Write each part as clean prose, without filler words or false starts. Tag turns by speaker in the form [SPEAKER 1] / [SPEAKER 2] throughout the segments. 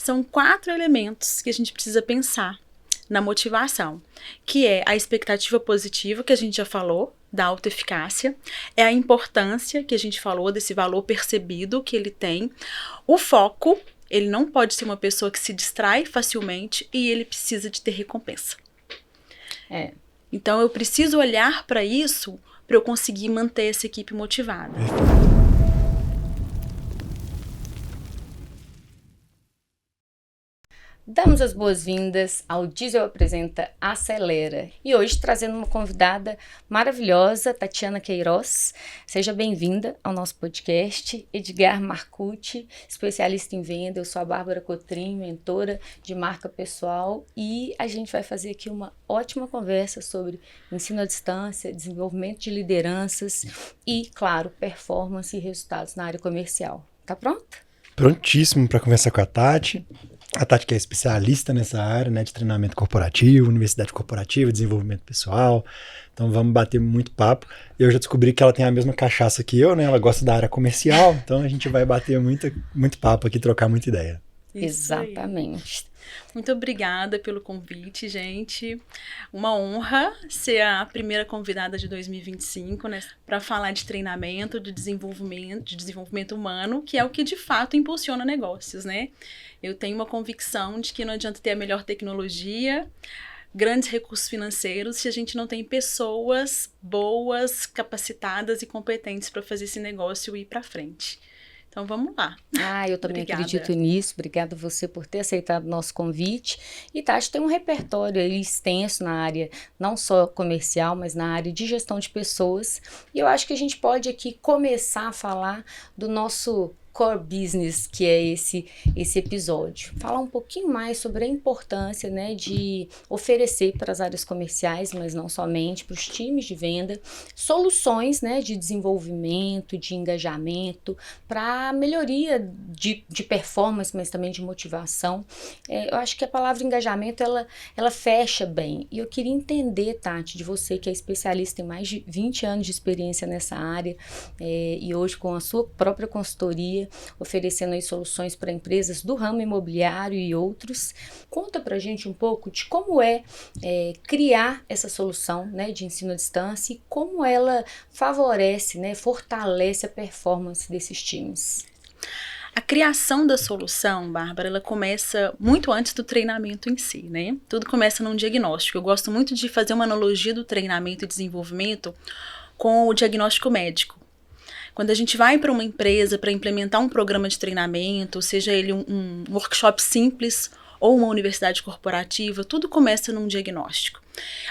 [SPEAKER 1] São 4 elementos que a gente precisa pensar na motivação, que é a expectativa positiva, que a gente já falou, da autoeficácia, é a importância, que a gente falou, desse valor percebido que ele tem, o foco, ele não pode ser uma pessoa que se distrai facilmente e ele precisa de ter recompensa. Então eu preciso olhar para isso para eu conseguir manter essa equipe motivada.
[SPEAKER 2] Damos as boas-vindas ao Diesel Apresenta Acelera e hoje trazendo uma convidada maravilhosa, Tatiana Queiroz. Seja bem-vinda ao nosso podcast. Edgar Marcucci, especialista em venda. Eu sou a Bárbara Cotrim, mentora de marca pessoal, e a gente vai fazer aqui uma ótima conversa sobre ensino à distância, desenvolvimento de lideranças e, claro, performance e resultados na área comercial. Tá pronta?
[SPEAKER 3] Prontíssimo para conversar com a Tati. A Tati que é especialista nessa área, né, de treinamento corporativo, universidade corporativa, desenvolvimento pessoal. Então vamos bater muito papo. Eu já descobri que ela tem a mesma cachaça que eu, né? Ela gosta da área comercial, então a gente vai bater muito papo aqui, trocar muita ideia.
[SPEAKER 2] Exatamente.
[SPEAKER 1] Muito obrigada pelo convite, gente. Uma honra ser a primeira convidada de 2025, né, para falar de treinamento, de desenvolvimento humano, que é o que de fato impulsiona negócios, né? Eu tenho uma convicção de que não adianta ter a melhor tecnologia, grandes recursos financeiros, se a gente não tem pessoas boas, capacitadas e competentes para fazer esse negócio ir para frente. Então, vamos lá.
[SPEAKER 2] Eu também acredito nisso. Obrigada a você por ter aceitado o nosso convite. E Tati tem um repertório aí extenso na área, não só comercial, mas na área de gestão de pessoas. E eu acho que a gente pode aqui começar a falar do nosso core business, que é esse episódio. Falar um pouquinho mais sobre a importância, né, de oferecer para as áreas comerciais, mas não somente, para os times de venda, soluções, né, de desenvolvimento, de engajamento, para melhoria de performance, mas também de motivação. Eu acho que a palavra engajamento, ela fecha bem. E eu queria entender, Tati, de você, que é especialista em mais de 20 anos de experiência nessa área, e hoje com a sua própria consultoria, oferecendo aí soluções para empresas do ramo imobiliário e outros. Conta pra gente um pouco de como criar essa solução, né, de ensino à distância e como ela favorece, né, fortalece a performance desses times.
[SPEAKER 1] A criação da solução, Bárbara, ela começa muito antes do treinamento em si, né? Tudo começa num diagnóstico. Eu gosto muito de fazer uma analogia do treinamento e desenvolvimento com o diagnóstico médico. Quando a gente vai para uma empresa para implementar um programa de treinamento, seja ele um workshop simples ou uma universidade corporativa, tudo começa num diagnóstico.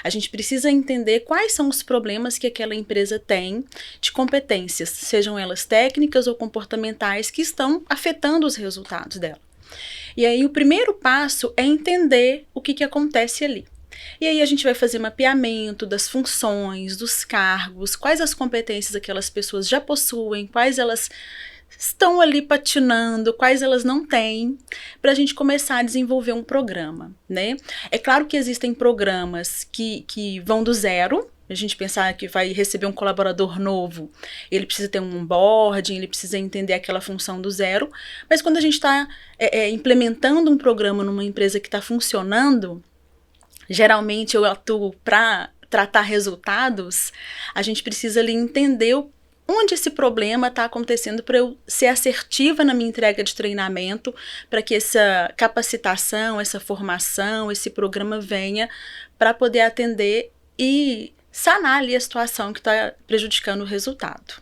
[SPEAKER 1] A gente precisa entender quais são os problemas que aquela empresa tem de competências, sejam elas técnicas ou comportamentais, que estão afetando os resultados dela. E aí o primeiro passo é entender o que acontece ali. E aí a gente vai fazer mapeamento das funções, dos cargos, quais as competências aquelas pessoas já possuem, quais elas estão ali patinando, quais elas não têm, para a gente começar a desenvolver um programa, né? É claro que existem programas que vão do zero. A gente pensar que vai receber um colaborador novo, ele precisa ter um onboarding, ele precisa entender aquela função do zero, mas quando a gente está implementando um programa numa empresa que está funcionando, geralmente eu atuo para tratar resultados, a gente precisa ali entender onde esse problema está acontecendo para eu ser assertiva na minha entrega de treinamento, para que essa capacitação, essa formação, esse programa venha para poder atender e sanar ali a situação que está prejudicando o resultado.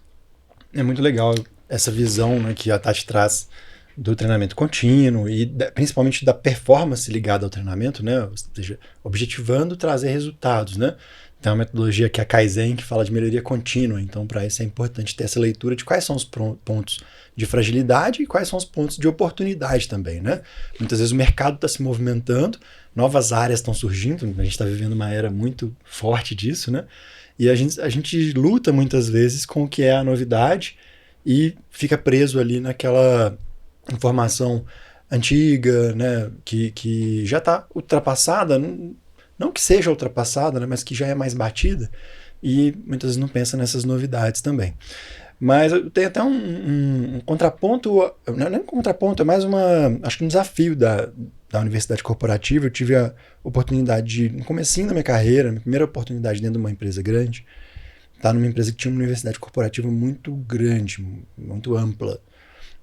[SPEAKER 3] É muito legal essa visão, né, que a Tati traz do treinamento contínuo e principalmente da performance ligada ao treinamento, né? Ou seja, objetivando trazer resultados, né? Tem uma metodologia que é a Kaizen, que fala de melhoria contínua. Então, para isso é importante ter essa leitura de quais são os pontos de fragilidade e quais são os pontos de oportunidade também, né? Muitas vezes o mercado está se movimentando, novas áreas estão surgindo, a gente está vivendo uma era muito forte disso, né? E a gente luta muitas vezes com o que é a novidade e fica preso ali naquela informação antiga, né, que já está ultrapassada, não que seja ultrapassada, né, mas que já é mais batida, e muitas vezes não pensa nessas novidades também. Mas eu tenho até um contraponto, não é nem um contraponto, é mais acho que um desafio da universidade corporativa. Eu tive a oportunidade de, no comecinho da minha carreira, minha primeira oportunidade dentro de uma empresa grande, estar numa empresa que tinha uma universidade corporativa muito grande, muito ampla.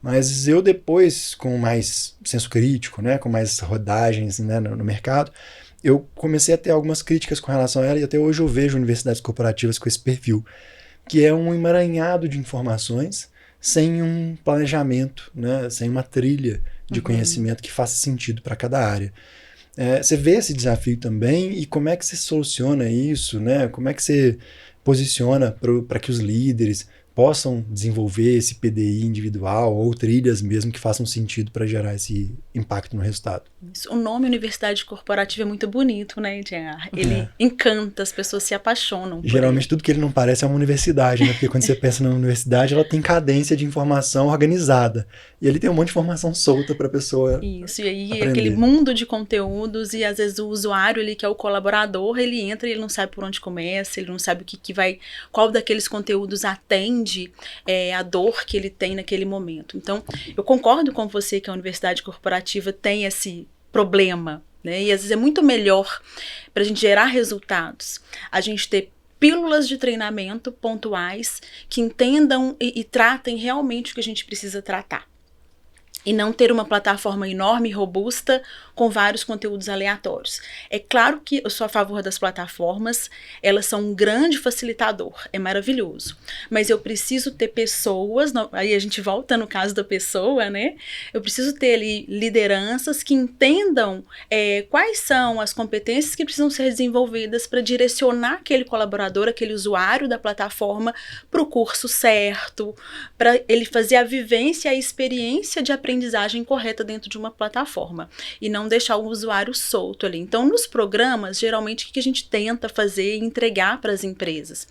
[SPEAKER 3] Mas eu depois, com mais senso crítico, né, com mais rodagens, né, no mercado, eu comecei a ter algumas críticas com relação a ela, e até hoje eu vejo universidades corporativas com esse perfil, que é um emaranhado de informações sem um planejamento, né, sem uma trilha de conhecimento que faça sentido para cada área. Você vê esse desafio também, e como é que você soluciona isso, né? Como é que você posiciona para que os líderes possam desenvolver esse PDI individual ou trilhas mesmo que façam sentido para gerar esse impacto no resultado?
[SPEAKER 1] O nome Universidade Corporativa é muito bonito, né, Edgar? Ele encanta, as pessoas se apaixonam por
[SPEAKER 3] Geralmente
[SPEAKER 1] ele.
[SPEAKER 3] tudo que ele não parece é uma universidade, né? Porque quando você pensa na universidade, ela tem cadência de informação organizada. E ele tem um monte de informação solta para a pessoa
[SPEAKER 1] Isso, e aí
[SPEAKER 3] aprender.
[SPEAKER 1] Aquele mundo de conteúdos, e às vezes o usuário ali, que é o colaborador, ele entra e ele não sabe por onde começa, ele não sabe qual daqueles conteúdos atende a dor que ele tem naquele momento. Então, eu concordo com você que a universidade corporativa tem esse problema, né? E às vezes é muito melhor, para a gente gerar resultados, a gente ter pílulas de treinamento pontuais que entendam e tratem realmente o que a gente precisa tratar. E não ter uma plataforma enorme e robusta com vários conteúdos aleatórios. É claro que eu sou a favor das plataformas, elas são um grande facilitador, é maravilhoso. Mas eu preciso ter pessoas, aí a gente volta no caso da pessoa, né? Eu preciso ter ali lideranças que entendam quais são as competências que precisam ser desenvolvidas para direcionar aquele colaborador, aquele usuário da plataforma para o curso certo, para ele fazer a vivência e a experiência de aprendizagem correta dentro de uma plataforma e não deixar o usuário solto ali. Então, nos programas, geralmente o que a gente tenta fazer e entregar para as empresas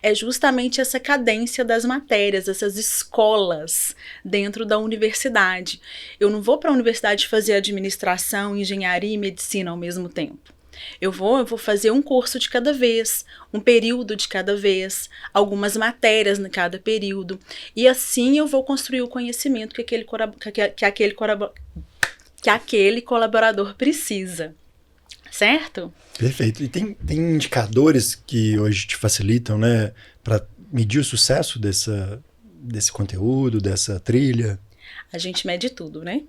[SPEAKER 1] é justamente essa cadência das matérias, essas escolas dentro da universidade. Eu não vou para a universidade fazer administração, engenharia e medicina ao mesmo tempo. Eu vou fazer um curso de cada vez, um período de cada vez, algumas matérias em cada período. E assim eu vou construir o conhecimento que aquele colaborador precisa. Certo?
[SPEAKER 3] Perfeito. E tem indicadores que hoje te facilitam, né, para medir o sucesso desse conteúdo, dessa trilha?
[SPEAKER 1] A gente mede tudo, né?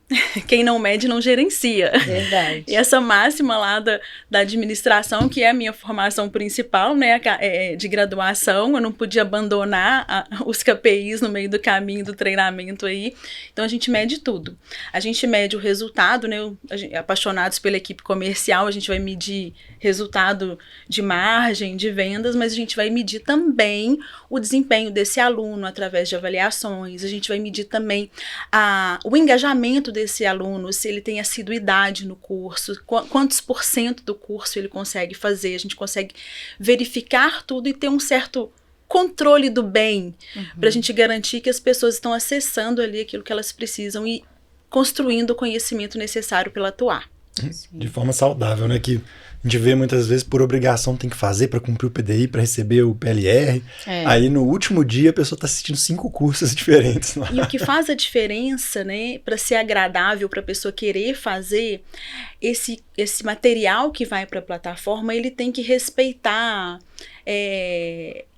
[SPEAKER 1] Quem não mede não gerencia.
[SPEAKER 2] Verdade.
[SPEAKER 1] E essa máxima lá da administração, que é a minha formação principal, né, de graduação, eu não podia abandonar os KPIs no meio do caminho do treinamento aí. Então a gente mede tudo. A gente mede o resultado, né? Apaixonados pela equipe comercial, a gente vai medir resultado de margem, de vendas, mas a gente vai medir também o desempenho desse aluno através de avaliações. A gente vai medir também o engajamento desse aluno, se ele tem assiduidade no curso, quantos % do curso ele consegue fazer, a gente consegue verificar tudo e ter um certo controle do bem, para a gente garantir que as pessoas estão acessando ali aquilo que elas precisam e construindo o conhecimento necessário para ela atuar.
[SPEAKER 3] De forma saudável, né? Que a gente vê muitas vezes por obrigação tem que fazer para cumprir o PDI, para receber o PLR. Aí no último dia a pessoa está assistindo 5 cursos diferentes lá.
[SPEAKER 1] E o que faz a diferença, né, para ser agradável para a pessoa querer fazer, esse material que vai para a plataforma, ele tem que respeitar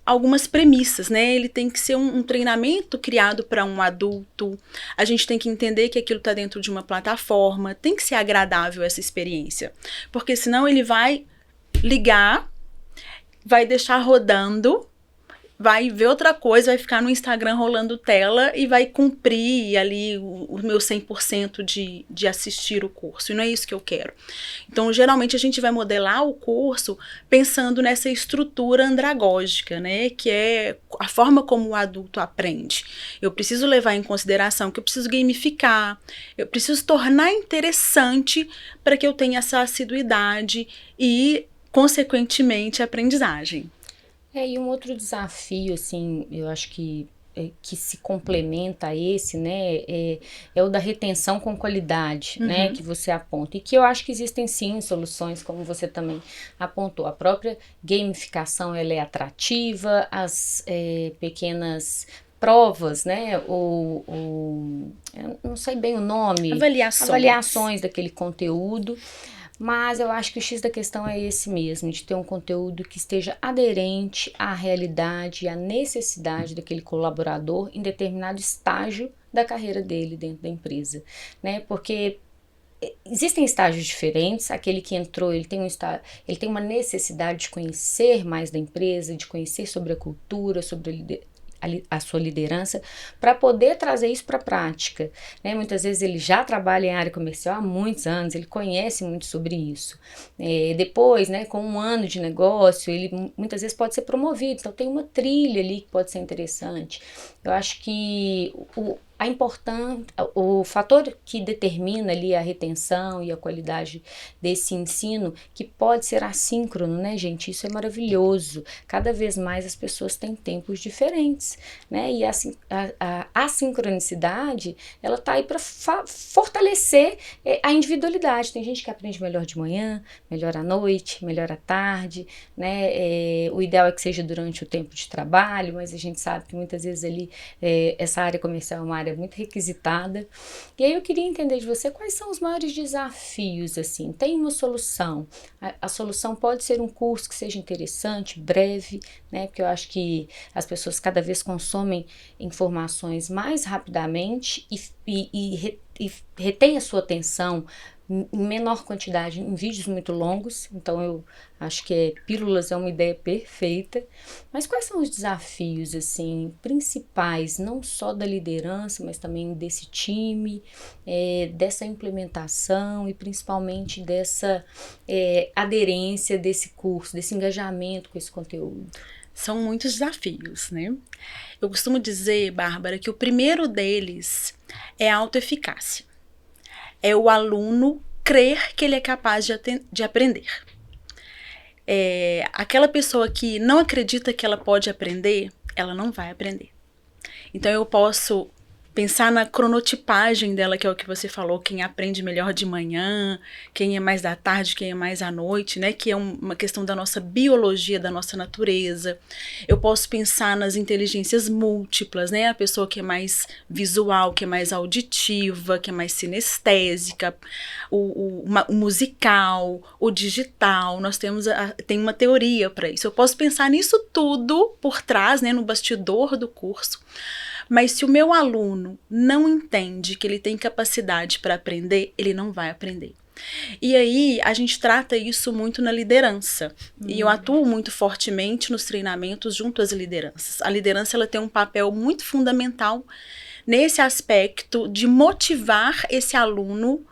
[SPEAKER 1] algumas premissas, né? Ele tem que ser um treinamento criado para um adulto. A gente tem que entender que aquilo está dentro de uma plataforma. Tem que ser agradável essa experiência. Porque senão ele vai ligar, vai deixar rodando, vai ver outra coisa, vai ficar no Instagram rolando tela e vai cumprir ali o meu 100% de assistir o curso. E não é isso que eu quero. Então, geralmente, a gente vai modelar o curso pensando nessa estrutura andragógica, né? Que é a forma como o adulto aprende. Eu preciso levar em consideração que eu preciso gamificar, eu preciso tornar interessante para que eu tenha essa assiduidade e, consequentemente, a aprendizagem.
[SPEAKER 2] E um outro desafio, assim, eu acho que se complementa a esse, né, é o da retenção com qualidade, né, que você aponta. E que eu acho que existem, sim, soluções, como você também apontou. A própria gamificação, ela é atrativa, as pequenas provas, né? Eu não sei bem o nome. Avaliações daquele conteúdo. Mas eu acho que o X da questão é esse mesmo, de ter um conteúdo que esteja aderente à realidade e à necessidade daquele colaborador em determinado estágio da carreira dele dentro da empresa, né? Porque existem estágios diferentes. Aquele que entrou, ele tem uma necessidade de conhecer mais da empresa, de conhecer sobre a cultura, sobre a sua liderança, para poder trazer isso para a prática, né? Muitas vezes ele já trabalha em área comercial há muitos anos, ele conhece muito sobre isso. Depois, né, com um ano de negócio, ele muitas vezes pode ser promovido, então tem uma trilha ali que pode ser interessante. Eu acho que o fator que determina ali a retenção e a qualidade desse ensino, que pode ser assíncrono, né, gente? Isso é maravilhoso. Cada vez mais as pessoas têm tempos diferentes, né? E a assincronicidade, ela tá aí para fortalecer a individualidade. Tem gente que aprende melhor de manhã, melhor à noite, melhor à tarde, né? O ideal é que seja durante o tempo de trabalho, mas a gente sabe que muitas vezes ali essa área comercial é uma área muito requisitada. E aí eu queria entender de você quais são os maiores desafios, assim. Tem uma solução. A solução pode ser um curso que seja interessante, breve, né? Porque eu acho que as pessoas cada vez consomem informações mais rapidamente e retém a sua atenção em menor quantidade em vídeos muito longos. Então eu acho que pílulas é uma ideia perfeita. Mas quais são os desafios assim principais, não só da liderança, mas também desse time, dessa implementação e principalmente dessa aderência desse curso, desse engajamento com esse conteúdo?
[SPEAKER 1] São muitos desafios, né? Eu costumo dizer, Bárbara, que o primeiro deles é a autoeficácia. É o aluno crer que ele é capaz de aprender. Aquela pessoa que não acredita que ela pode aprender, ela não vai aprender. Então eu posso pensar na cronotipagem dela, que é o que você falou, quem aprende melhor de manhã, quem é mais da tarde, quem é mais à noite, né? Que é uma questão da nossa biologia, da nossa natureza. Eu posso pensar nas inteligências múltiplas, né? A pessoa que é mais visual, que é mais auditiva, que é mais sinestésica, o musical, o digital. Nós tem uma teoria para isso. Eu posso pensar nisso tudo por trás, né? No bastidor do curso. Mas se o meu aluno não entende que ele tem capacidade para aprender, ele não vai aprender. E aí a gente trata isso muito na liderança. E eu atuo muito fortemente nos treinamentos junto às lideranças. A liderança ela tem um papel muito fundamental nesse aspecto de motivar esse aluno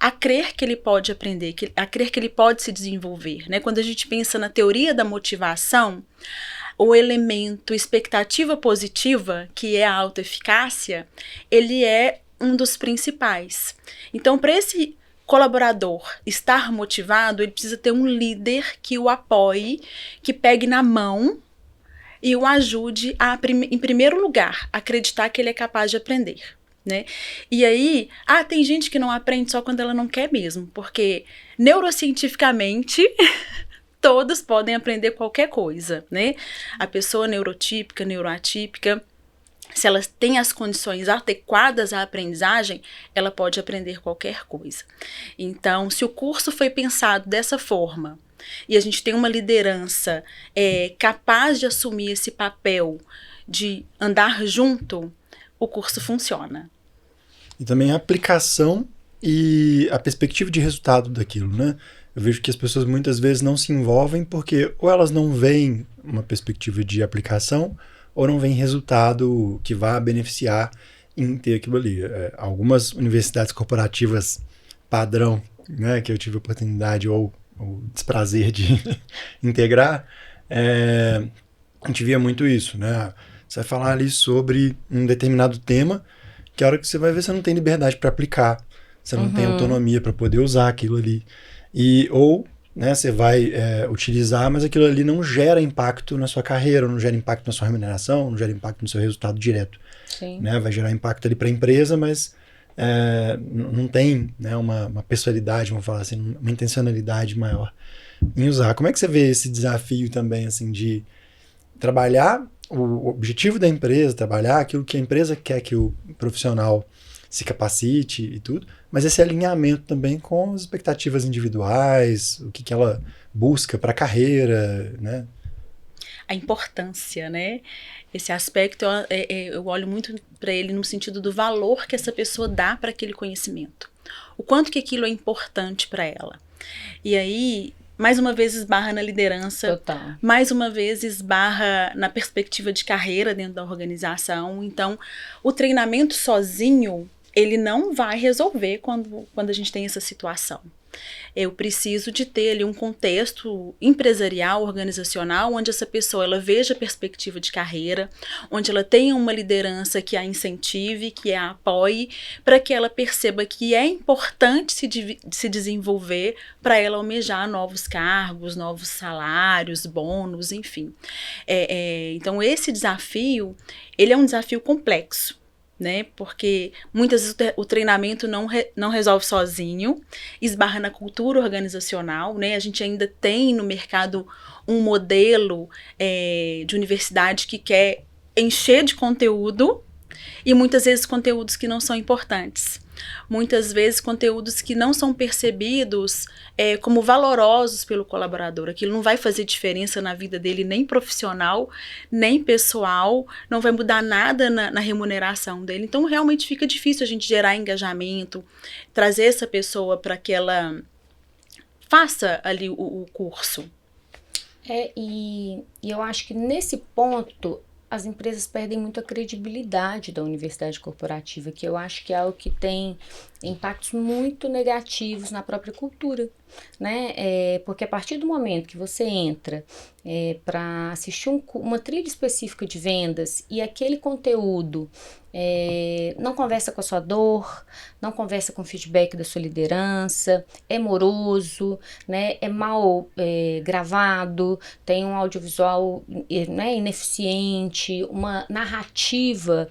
[SPEAKER 1] a crer que ele pode aprender, a crer que ele pode se desenvolver, né? Quando a gente pensa na teoria da motivação, o elemento expectativa positiva, que é a autoeficácia, ele é um dos principais. Então, para esse colaborador estar motivado, ele precisa ter um líder que o apoie, que pegue na mão e o ajude a, em primeiro lugar, acreditar que ele é capaz de aprender, né? E aí, tem gente que não aprende só quando ela não quer mesmo, porque neurocientificamente todos podem aprender qualquer coisa, né? A pessoa neurotípica, neuroatípica, se ela tem as condições adequadas à aprendizagem, ela pode aprender qualquer coisa. Então, se o curso foi pensado dessa forma, e a gente tem uma liderança capaz de assumir esse papel de andar junto, o curso funciona.
[SPEAKER 3] E também a aplicação e a perspectiva de resultado daquilo, né? Eu vejo que as pessoas muitas vezes não se envolvem porque ou elas não veem uma perspectiva de aplicação ou não veem resultado que vá beneficiar em ter aquilo ali. Algumas universidades corporativas padrão, né, que eu tive a oportunidade ou o desprazer de integrar, a gente via muito isso, né? Você vai falar ali sobre um determinado tema que a hora que você vai ver você não tem liberdade para aplicar, você não tem autonomia para poder usar aquilo ali. Ou, né, você vai utilizar, mas aquilo ali não gera impacto na sua carreira, não gera impacto na sua remuneração, não gera impacto no seu resultado direto.
[SPEAKER 2] Sim.
[SPEAKER 3] Né? Vai gerar impacto ali para a empresa, mas não tem, né, uma pessoalidade, vamos falar assim, uma intencionalidade maior em usar. Como é que você vê esse desafio também, assim, de trabalhar o objetivo da empresa, trabalhar aquilo que a empresa quer que o profissional se capacite e tudo, mas esse alinhamento também com as expectativas individuais, o que ela busca para a carreira, né?
[SPEAKER 1] A importância, né? Esse aspecto, eu olho muito para ele no sentido do valor que essa pessoa dá para aquele conhecimento. O quanto que aquilo é importante para ela. E aí, mais uma vez esbarra na liderança,
[SPEAKER 2] Total.
[SPEAKER 1] Mais uma vez esbarra na perspectiva de carreira dentro da organização. Então, o treinamento sozinho, ele não vai resolver quando a gente tem essa situação. Eu preciso de ter ali um contexto empresarial, organizacional, onde essa pessoa ela veja perspectiva de carreira, onde ela tenha uma liderança que a incentive, que a apoie, para que ela perceba que é importante se desenvolver para ela almejar novos cargos, novos salários, bônus, enfim. Então, esse desafio, ele é um desafio complexo. Né? Porque muitas vezes o treinamento não resolve sozinho, esbarra na cultura organizacional, né? A gente ainda tem no mercado um modelo de universidade que quer encher de conteúdo e muitas vezes conteúdos que não são importantes. Muitas vezes conteúdos que não são percebidos como valorosos pelo colaborador. Aquilo não vai fazer diferença na vida dele, nem profissional, nem pessoal, não vai mudar nada na remuneração dele. Então, realmente fica difícil a gente gerar engajamento, trazer essa pessoa para que ela faça ali o curso.
[SPEAKER 2] E eu acho que nesse ponto as empresas perdem muito a credibilidade da universidade corporativa, que eu acho que é algo que tem impactos muito negativos na própria cultura, né? Porque a partir do momento que você entra para assistir uma trilha específica de vendas e aquele conteúdo não conversa com a sua dor, não conversa com o feedback da sua liderança, é moroso, né? É mal gravado, tem um audiovisual ineficiente, uma narrativa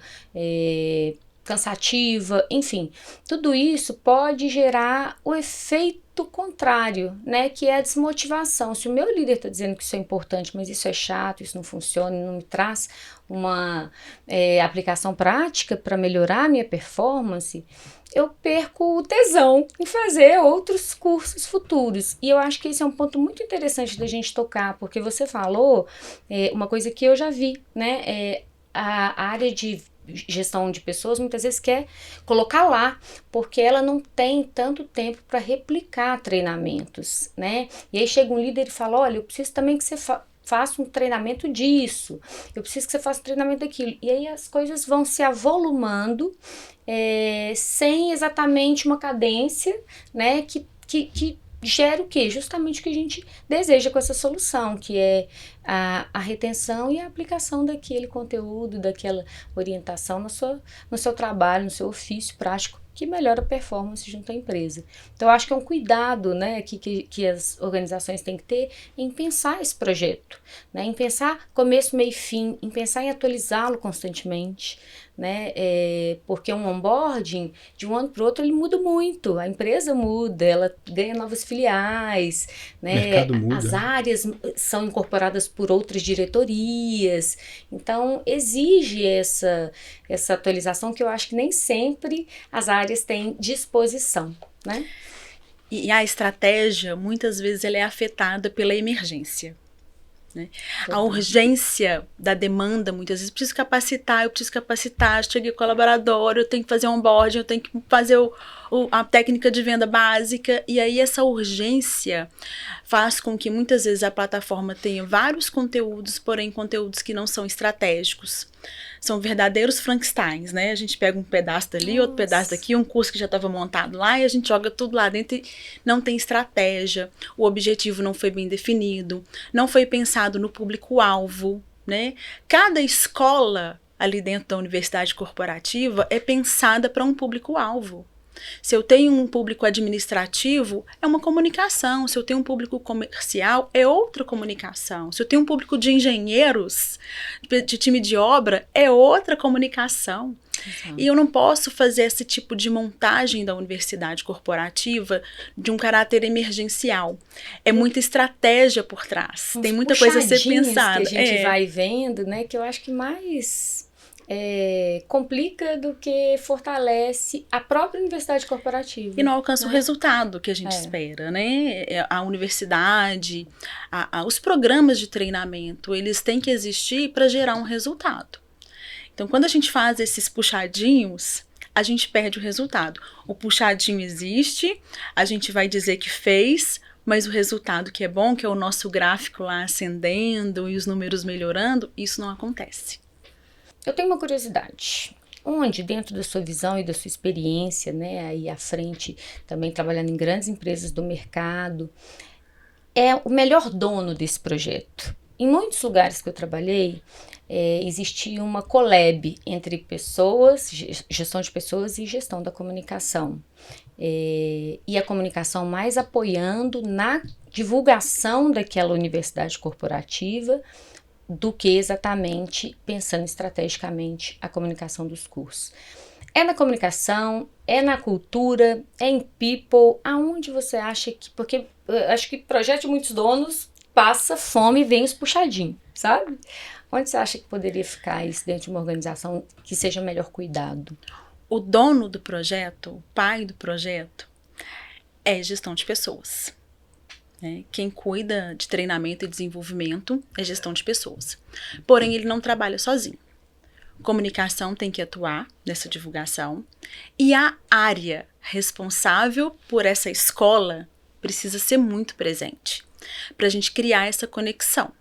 [SPEAKER 2] cansativa, enfim, tudo isso pode gerar o efeito contrário, né, que é a desmotivação. Se o meu líder está dizendo que isso é importante, mas isso é chato, isso não funciona, não me traz uma aplicação prática para melhorar a minha performance, eu perco o tesão em fazer outros cursos futuros. E eu acho que esse é um ponto muito interessante da gente tocar, porque você falou uma coisa que eu já vi, né, a área de gestão de pessoas muitas vezes quer colocar lá, porque ela não tem tanto tempo para replicar treinamentos, né? E aí chega um líder e fala, olha, eu preciso também que você faça um treinamento disso, eu preciso que você faça um treinamento daquilo. E aí as coisas vão se avolumando sem exatamente uma cadência, né, que gera o quê? Justamente o que a gente deseja com essa solução, que é a retenção e a aplicação daquele conteúdo, daquela orientação no seu trabalho, no seu ofício prático, que melhora a performance junto à empresa. Então, eu acho que é um cuidado, né, que as organizações têm que ter em pensar esse projeto, né, em pensar começo, meio e fim, em pensar em atualizá-lo constantemente, né, porque um onboarding, de um ano para o outro, ele muda muito, a empresa muda, ela ganha novas filiais, né,
[SPEAKER 3] mercado muda.
[SPEAKER 2] As áreas são incorporadas por outras diretorias, então exige essa atualização que eu acho que nem sempre as áreas têm disposição, né?
[SPEAKER 1] E a estratégia, muitas vezes, ela é afetada pela emergência. Né? A urgência da demanda, muitas vezes, eu preciso capacitar, cheguei colaborador, eu tenho que fazer onboarding, eu tenho que fazer a técnica de venda básica, e aí essa urgência faz com que muitas vezes a plataforma tenha vários conteúdos, porém conteúdos que não são estratégicos. São verdadeiros Frankensteins, né? A gente pega um pedaço dali, outro pedaço daqui, um curso que já estava montado lá e a gente joga tudo lá dentro e não tem estratégia. O objetivo não foi bem definido, não foi pensado no público-alvo, né? Cada escola ali dentro da universidade corporativa é pensada para um público-alvo. Se eu tenho um público administrativo, é uma comunicação. Se eu tenho um público comercial, é outra comunicação. Se eu tenho um público de engenheiros, de time de obra, é outra comunicação. Exato. E eu não posso fazer esse tipo de montagem da universidade corporativa de um caráter emergencial. É muita estratégia por trás. Tem muita coisa a ser pensada.
[SPEAKER 2] Que a gente vai vendo, né? Que eu acho que mais complica do que fortalece a própria universidade corporativa.
[SPEAKER 1] E não alcança o resultado que a gente espera, né? A universidade, os programas de treinamento, eles têm que existir para gerar um resultado. Então, quando a gente faz esses puxadinhos, a gente perde o resultado. O puxadinho existe, a gente vai dizer que fez, mas o resultado que é bom, que é o nosso gráfico lá ascendendo e os números melhorando, isso não acontece.
[SPEAKER 2] Eu tenho uma curiosidade. Onde, dentro da sua visão e da sua experiência, né, aí à frente, também trabalhando em grandes empresas do mercado, é o melhor dono desse projeto? Em muitos lugares que eu trabalhei, existia uma collab entre pessoas, gestão de pessoas e gestão da comunicação. E a comunicação mais apoiando na divulgação daquela universidade corporativa do que exatamente pensando estrategicamente a comunicação dos cursos. É na comunicação, é na cultura, é em people, aonde você acha que... Porque eu acho que projeto de muitos donos passa fome e vem os puxadinhos, sabe? Onde você acha que poderia ficar isso dentro de uma organização que seja melhor cuidado?
[SPEAKER 1] O dono do projeto, o pai do projeto, é gestão de pessoas. Quem cuida de treinamento e desenvolvimento é gestão de pessoas. Porém, ele não trabalha sozinho. Comunicação tem que atuar nessa divulgação e a área responsável por essa escola precisa ser muito presente para a gente criar essa conexão.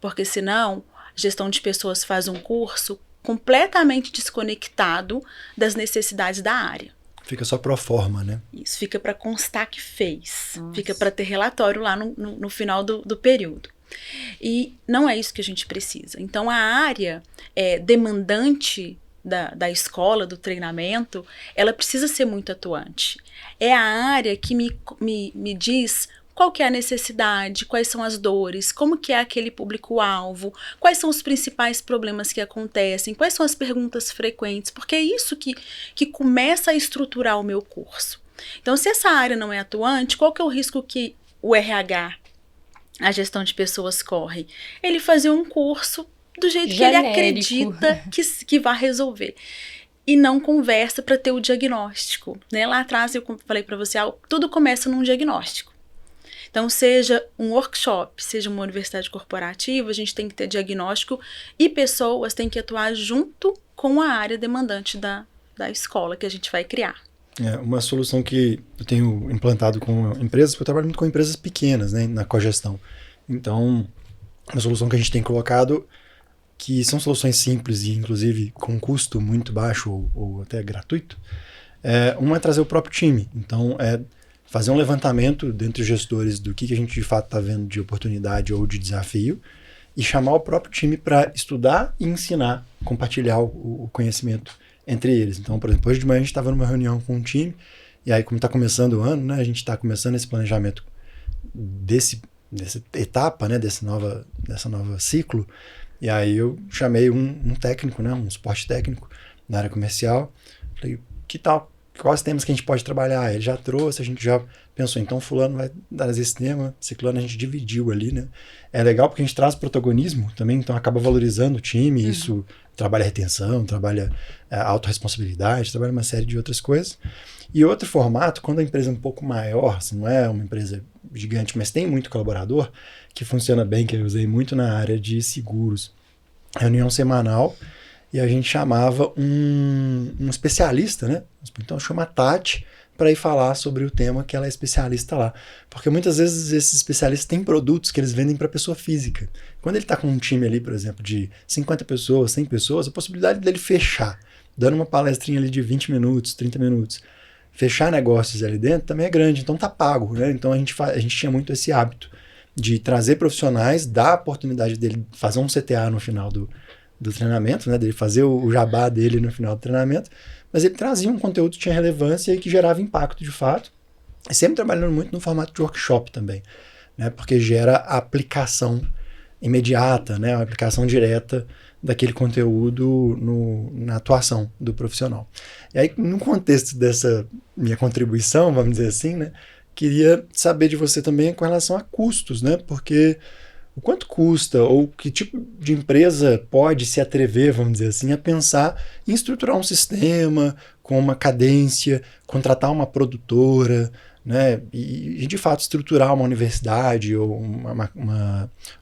[SPEAKER 1] Porque senão, gestão de pessoas faz um curso completamente desconectado das necessidades da área.
[SPEAKER 3] Fica só pro forma, né?
[SPEAKER 1] Isso, fica para constar que fez. Nossa. Fica para ter relatório lá no final do período. E não é isso que a gente precisa. Então, a área demandante da escola, do treinamento, ela precisa ser muito atuante. É a área que me diz qual que é a necessidade, quais são as dores, como que é aquele público-alvo, quais são os principais problemas que acontecem, quais são as perguntas frequentes, porque é isso que começa a estruturar o meu curso. Então, se essa área não é atuante, qual que é o risco que o RH, a gestão de pessoas, corre? Ele fazer um curso do jeito
[SPEAKER 2] genérico,
[SPEAKER 1] que ele acredita que vai resolver. E não conversa para ter o diagnóstico. Né? Lá atrás eu falei para você, tudo começa num diagnóstico. Então, seja um workshop, seja uma universidade corporativa, a gente tem que ter diagnóstico e pessoas têm que atuar junto com a área demandante da escola que a gente vai criar.
[SPEAKER 3] Uma solução que eu tenho implantado com empresas, porque eu trabalho muito com empresas pequenas, né, na cogestão. Então, uma solução que a gente tem colocado, que são soluções simples e, inclusive, com custo muito baixo ou até gratuito, uma é trazer o próprio time. Então, fazer um levantamento dentre os gestores do que a gente de fato está vendo de oportunidade ou de desafio e chamar o próprio time para estudar e ensinar, compartilhar o conhecimento entre eles. Então, por exemplo, hoje de manhã a gente estava numa reunião com um time e aí, como está começando o ano, né, a gente está começando esse planejamento dessa etapa, né, dessa nova ciclo, e aí eu chamei um técnico, né, um suporte técnico na área comercial, falei, que tal? Quais temas que a gente pode trabalhar? Ele já trouxe, a gente já pensou, então fulano vai trazer esse tema, ciclano a gente dividiu ali, né? É legal porque a gente traz protagonismo também, então acaba valorizando o time, isso trabalha retenção, trabalha autorresponsabilidade, trabalha uma série de outras coisas. E outro formato, quando a empresa é um pouco maior, assim, não é uma empresa gigante, mas tem muito colaborador, que funciona bem, que eu usei muito na área de seguros. Reunião semanal, e a gente chamava um especialista, né? Então chama a Tati para ir falar sobre o tema que ela é especialista lá. Porque muitas vezes esses especialistas têm produtos que eles vendem para pessoa física. Quando ele está com um time ali, por exemplo, de 50 pessoas, 100 pessoas, a possibilidade dele fechar, dando uma palestrinha ali de 20 minutos, 30 minutos, fechar negócios ali dentro também é grande, então tá pago, né? Então a gente tinha muito esse hábito de trazer profissionais, dar a oportunidade dele fazer um CTA no final do treinamento, né, dele fazer o jabá dele no final do treinamento, mas ele trazia um conteúdo que tinha relevância e que gerava impacto de fato, e sempre trabalhando muito no formato de workshop também, né, porque gera a aplicação imediata, né, a aplicação direta daquele conteúdo na atuação do profissional. E aí, no contexto dessa minha contribuição, vamos dizer assim, né, queria saber de você também com relação a custos, né, porque o quanto custa ou que tipo de empresa pode se atrever, vamos dizer assim, a pensar em estruturar um sistema com uma cadência, contratar uma produtora, né, e de fato estruturar uma universidade ou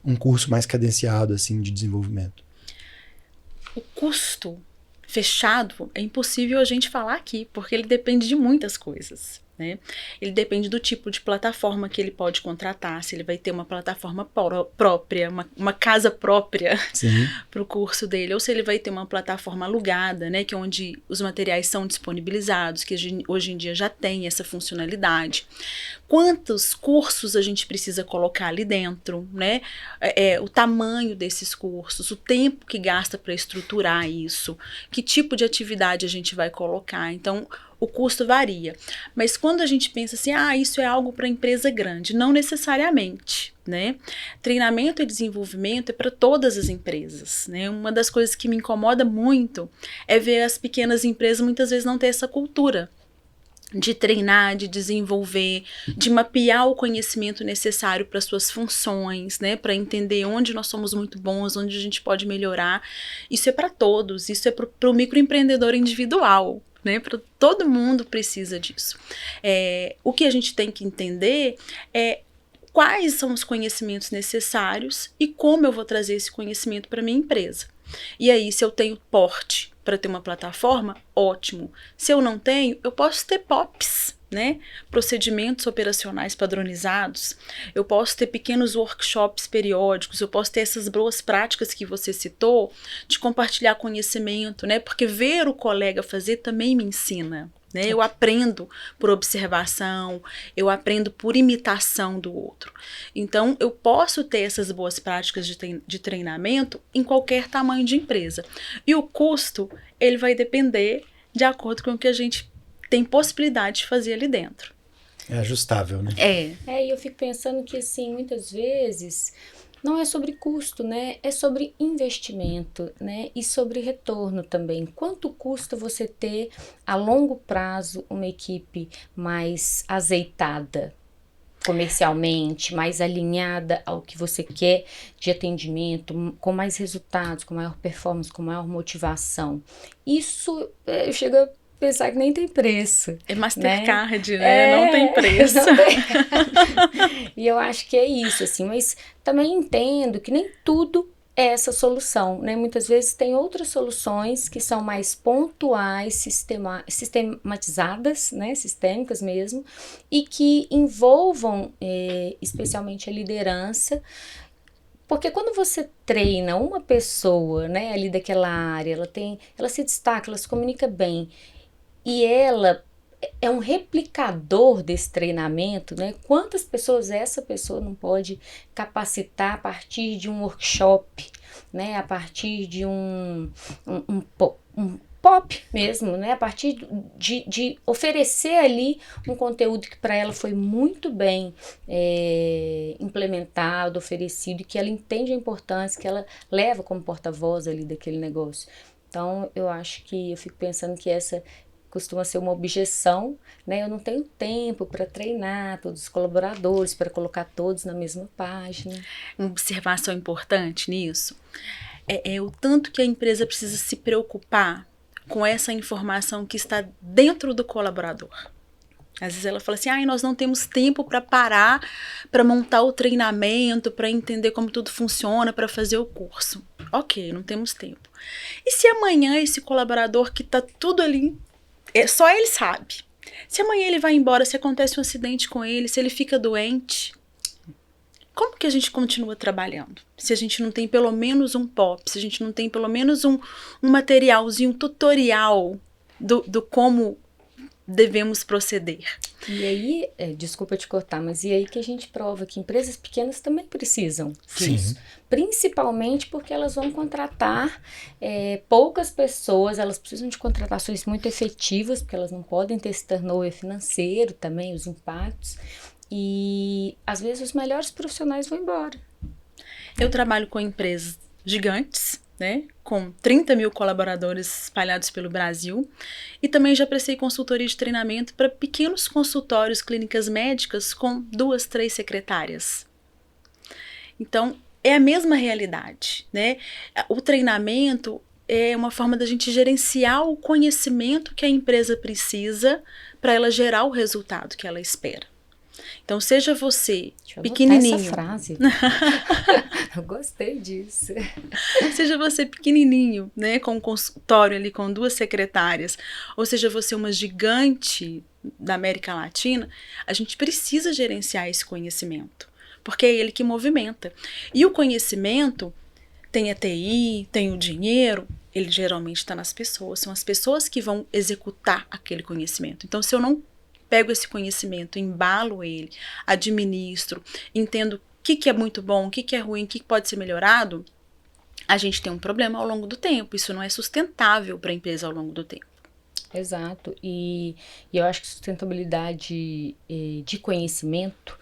[SPEAKER 3] um curso mais cadenciado assim, de desenvolvimento.
[SPEAKER 1] O custo fechado é impossível a gente falar aqui, porque ele depende de muitas coisas, né? Ele depende do tipo de plataforma que ele pode contratar, se ele vai ter uma plataforma própria, uma casa própria para o curso dele, ou se ele vai ter uma plataforma alugada, né, que é onde os materiais são disponibilizados, que hoje em dia já tem essa funcionalidade. Quantos cursos a gente precisa colocar ali dentro, né? O tamanho desses cursos, o tempo que gasta para estruturar isso, que tipo de atividade a gente vai colocar. Então, o custo varia. Mas quando a gente pensa assim, isso é algo para empresa grande, não necessariamente, né? Treinamento e desenvolvimento é para todas as empresas, né? Uma das coisas que me incomoda muito é ver as pequenas empresas muitas vezes não ter essa cultura de treinar, de desenvolver, de mapear o conhecimento necessário para suas funções, né, para entender onde nós somos muito bons, onde a gente pode melhorar. Isso é para todos, isso é para o microempreendedor individual, né, para todo mundo precisa disso. O que a gente tem que entender é quais são os conhecimentos necessários e como eu vou trazer esse conhecimento para minha empresa. E aí, se eu tenho porte para ter uma plataforma, ótimo. Se eu não tenho, eu posso ter POPs, né? Procedimentos operacionais padronizados. Eu posso ter pequenos workshops periódicos, eu posso ter essas boas práticas que você citou, de compartilhar conhecimento, né? Porque ver o colega fazer também me ensina. Né? Eu aprendo por observação, eu aprendo por imitação do outro. Então, eu posso ter essas boas práticas de treinamento em qualquer tamanho de empresa. E o custo, ele vai depender de acordo com o que a gente tem possibilidade de fazer ali dentro.
[SPEAKER 3] É ajustável, né?
[SPEAKER 2] E eu fico pensando que, assim, muitas vezes não é sobre custo, né? É sobre investimento, né? E sobre retorno também. Quanto custa você ter a longo prazo uma equipe mais azeitada comercialmente, mais alinhada ao que você quer de atendimento, com mais resultados, com maior performance, com maior motivação? Isso chega a pensar que nem tem preço.
[SPEAKER 1] É Mastercard, né? Não tem preço.
[SPEAKER 2] Não tem. E eu acho que é isso, assim, mas também entendo que nem tudo é essa solução, né? Muitas vezes tem outras soluções que são mais pontuais, sistematizadas, né? Sistêmicas mesmo, e que envolvam especialmente a liderança. Porque quando você treina uma pessoa, né, ali daquela área, ela se destaca, ela se comunica bem, e ela é um replicador desse treinamento, né? Quantas pessoas essa pessoa não pode capacitar a partir de um workshop, né? A partir de um pop mesmo, né? A partir de oferecer ali um conteúdo que para ela foi muito bem implementado, oferecido, e que ela entende a importância, que ela leva como porta-voz ali daquele negócio. Então, eu fico pensando que essa costuma ser uma objeção, né? Eu não tenho tempo para treinar todos os colaboradores, para colocar todos na mesma página.
[SPEAKER 1] Uma observação importante nisso é o tanto que a empresa precisa se preocupar com essa informação que está dentro do colaborador. Às vezes ela fala assim, nós não temos tempo para parar, para montar o treinamento, para entender como tudo funciona, para fazer o curso. Ok, não temos tempo. E se amanhã esse colaborador que está tudo ali, só ele sabe. Se amanhã ele vai embora, se acontece um acidente com ele, se ele fica doente, como que a gente continua trabalhando? Se a gente não tem pelo menos um POP, se a gente não tem pelo menos um materialzinho, um tutorial do como devemos proceder.
[SPEAKER 2] E aí, desculpa te cortar, mas e aí que a gente prova que empresas pequenas também precisam disso.
[SPEAKER 3] Sim.
[SPEAKER 2] Principalmente porque elas vão contratar poucas pessoas, elas precisam de contratações muito efetivas, porque elas não podem ter esse turnover financeiro também, os impactos. E às vezes os melhores profissionais vão embora.
[SPEAKER 1] Eu trabalho com empresas gigantes, né, com 30 mil colaboradores espalhados pelo Brasil, e também já prestei consultoria de treinamento para pequenos consultórios, clínicas médicas com 2, 3 secretárias. Então, é a mesma realidade, né? O treinamento é uma forma da gente gerenciar o conhecimento que a empresa precisa para ela gerar o resultado que ela espera. Então, seja você pequenininho.
[SPEAKER 2] Essa frase. Eu gostei disso.
[SPEAKER 1] Seja você pequenininho, né, com um consultório ali com 2 secretárias, ou seja você uma gigante da América Latina, a gente precisa gerenciar esse conhecimento, porque é ele que movimenta. E o conhecimento tem a TI, tem o dinheiro, ele geralmente está nas pessoas, são as pessoas que vão executar aquele conhecimento. Então, se eu não pego esse conhecimento, embalo ele, administro, entendo o que é muito bom, o que é ruim, o que pode ser melhorado, a gente tem um problema ao longo do tempo. Isso não é sustentável para a empresa ao longo do tempo.
[SPEAKER 2] Exato. E eu acho que sustentabilidade de conhecimento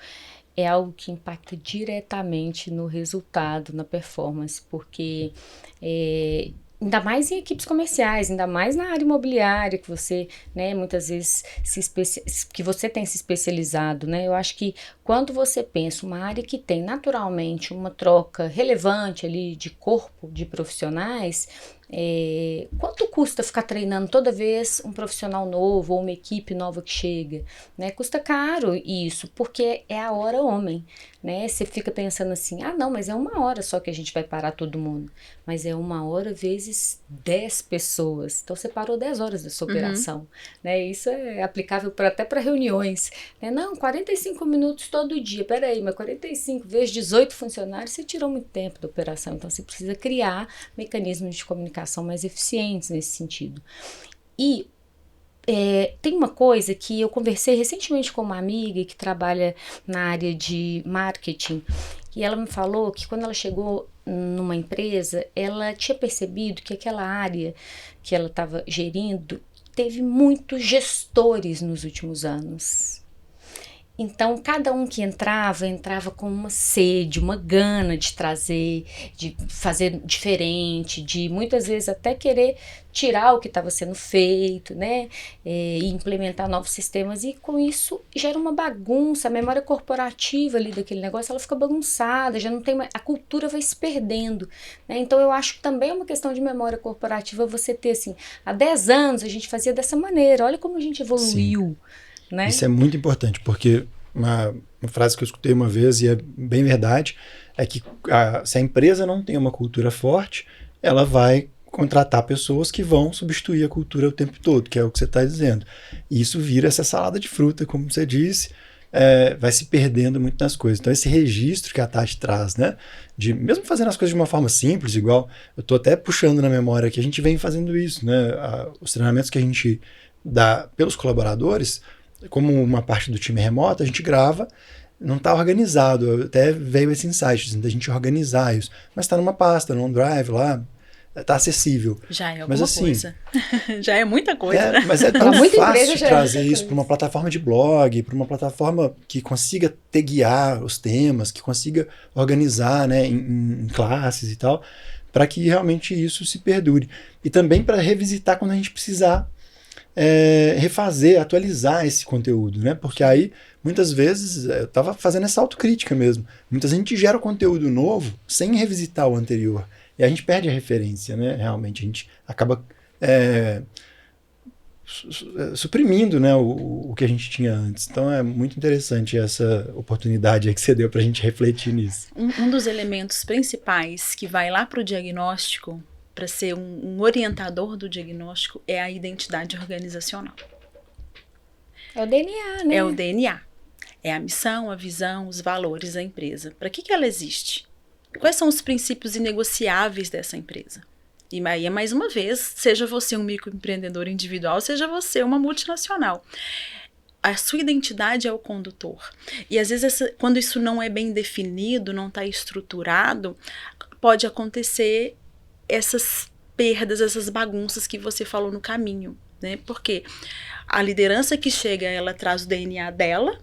[SPEAKER 2] é algo que impacta diretamente no resultado, na performance, porque ainda mais em equipes comerciais, ainda mais na área imobiliária, que você, né, muitas vezes que você tem se especializado, né? Eu acho que quando você pensa uma área que tem naturalmente uma troca relevante ali de corpo de profissionais, quanto custa ficar treinando toda vez um profissional novo ou uma equipe nova que chega, né? Custa caro isso, porque é a hora homem, né? Você fica pensando assim, não, mas é 1 hora só que a gente vai parar todo mundo, mas é 1 hora vezes 10 pessoas, então você parou 10 horas dessa operação, né? Isso é aplicável até para reuniões, né? Não, 45 minutos todo dia, peraí, mas 45 vezes 18 funcionários, você tirou muito tempo da operação, então você precisa criar mecanismos de comunicação mais eficientes nesse sentido. E tem uma coisa que eu conversei recentemente com uma amiga que trabalha na área de marketing, e ela me falou que quando ela chegou numa empresa, ela tinha percebido que aquela área que ela estava gerindo teve muitos gestores nos últimos anos. Então, cada um que entrava com uma sede, uma gana de trazer, de fazer diferente, de muitas vezes até querer tirar o que estava sendo feito, né? E implementar novos sistemas. E com isso gera uma bagunça, a memória corporativa ali daquele negócio, ela fica bagunçada, já não tem mais, a cultura vai se perdendo, né? Então, eu acho que também é uma questão de memória corporativa você ter assim, há 10 anos a gente fazia dessa maneira, olha como a gente evoluiu. Né?
[SPEAKER 3] Isso é muito importante, porque uma frase que eu escutei uma vez, e é bem verdade, é que se a empresa não tem uma cultura forte, ela vai contratar pessoas que vão substituir a cultura o tempo todo, que é o que você está dizendo. E isso vira essa salada de fruta, como você disse, vai se perdendo muito nas coisas. Então, esse registro que a Tati traz, né, de mesmo fazendo as coisas de uma forma simples, igual, eu estou até puxando na memória que a gente vem fazendo isso, né, os treinamentos que a gente dá pelos colaboradores, como uma parte do time remoto, a gente grava, não está organizado, até veio esse insight da gente organizar isso, mas está numa pasta, num drive lá, está acessível.
[SPEAKER 1] Já é alguma coisa. Já é muita coisa.
[SPEAKER 3] Mas é tão fácil trazer isso para uma plataforma de blog, para uma plataforma que consiga ter guiar os temas, que consiga organizar, né, em classes e tal, para que realmente isso se perdure. E também para revisitar quando a gente precisar refazer, atualizar esse conteúdo, né? Porque aí, muitas vezes, eu estava fazendo essa autocrítica mesmo. Muita gente gera conteúdo novo sem revisitar o anterior. E a gente perde a referência, né? Realmente, a gente acaba suprimindo, né, o que a gente tinha antes. Então, é muito interessante essa oportunidade aí que você deu para a gente refletir nisso.
[SPEAKER 1] Um dos elementos principais que vai lá para o diagnóstico, para ser um orientador do diagnóstico, é a identidade organizacional.
[SPEAKER 2] É o DNA, né?
[SPEAKER 1] É o DNA. É a missão, a visão, os valores da empresa. Para que ela existe? Quais são os princípios inegociáveis dessa empresa? E aí, mais uma vez, seja você um microempreendedor individual, seja você uma multinacional. A sua identidade é o condutor. E às vezes, quando isso não é bem definido, não está estruturado, pode acontecer essas perdas, essas bagunças que você falou no caminho, né? Porque a liderança que chega, ela traz o DNA dela,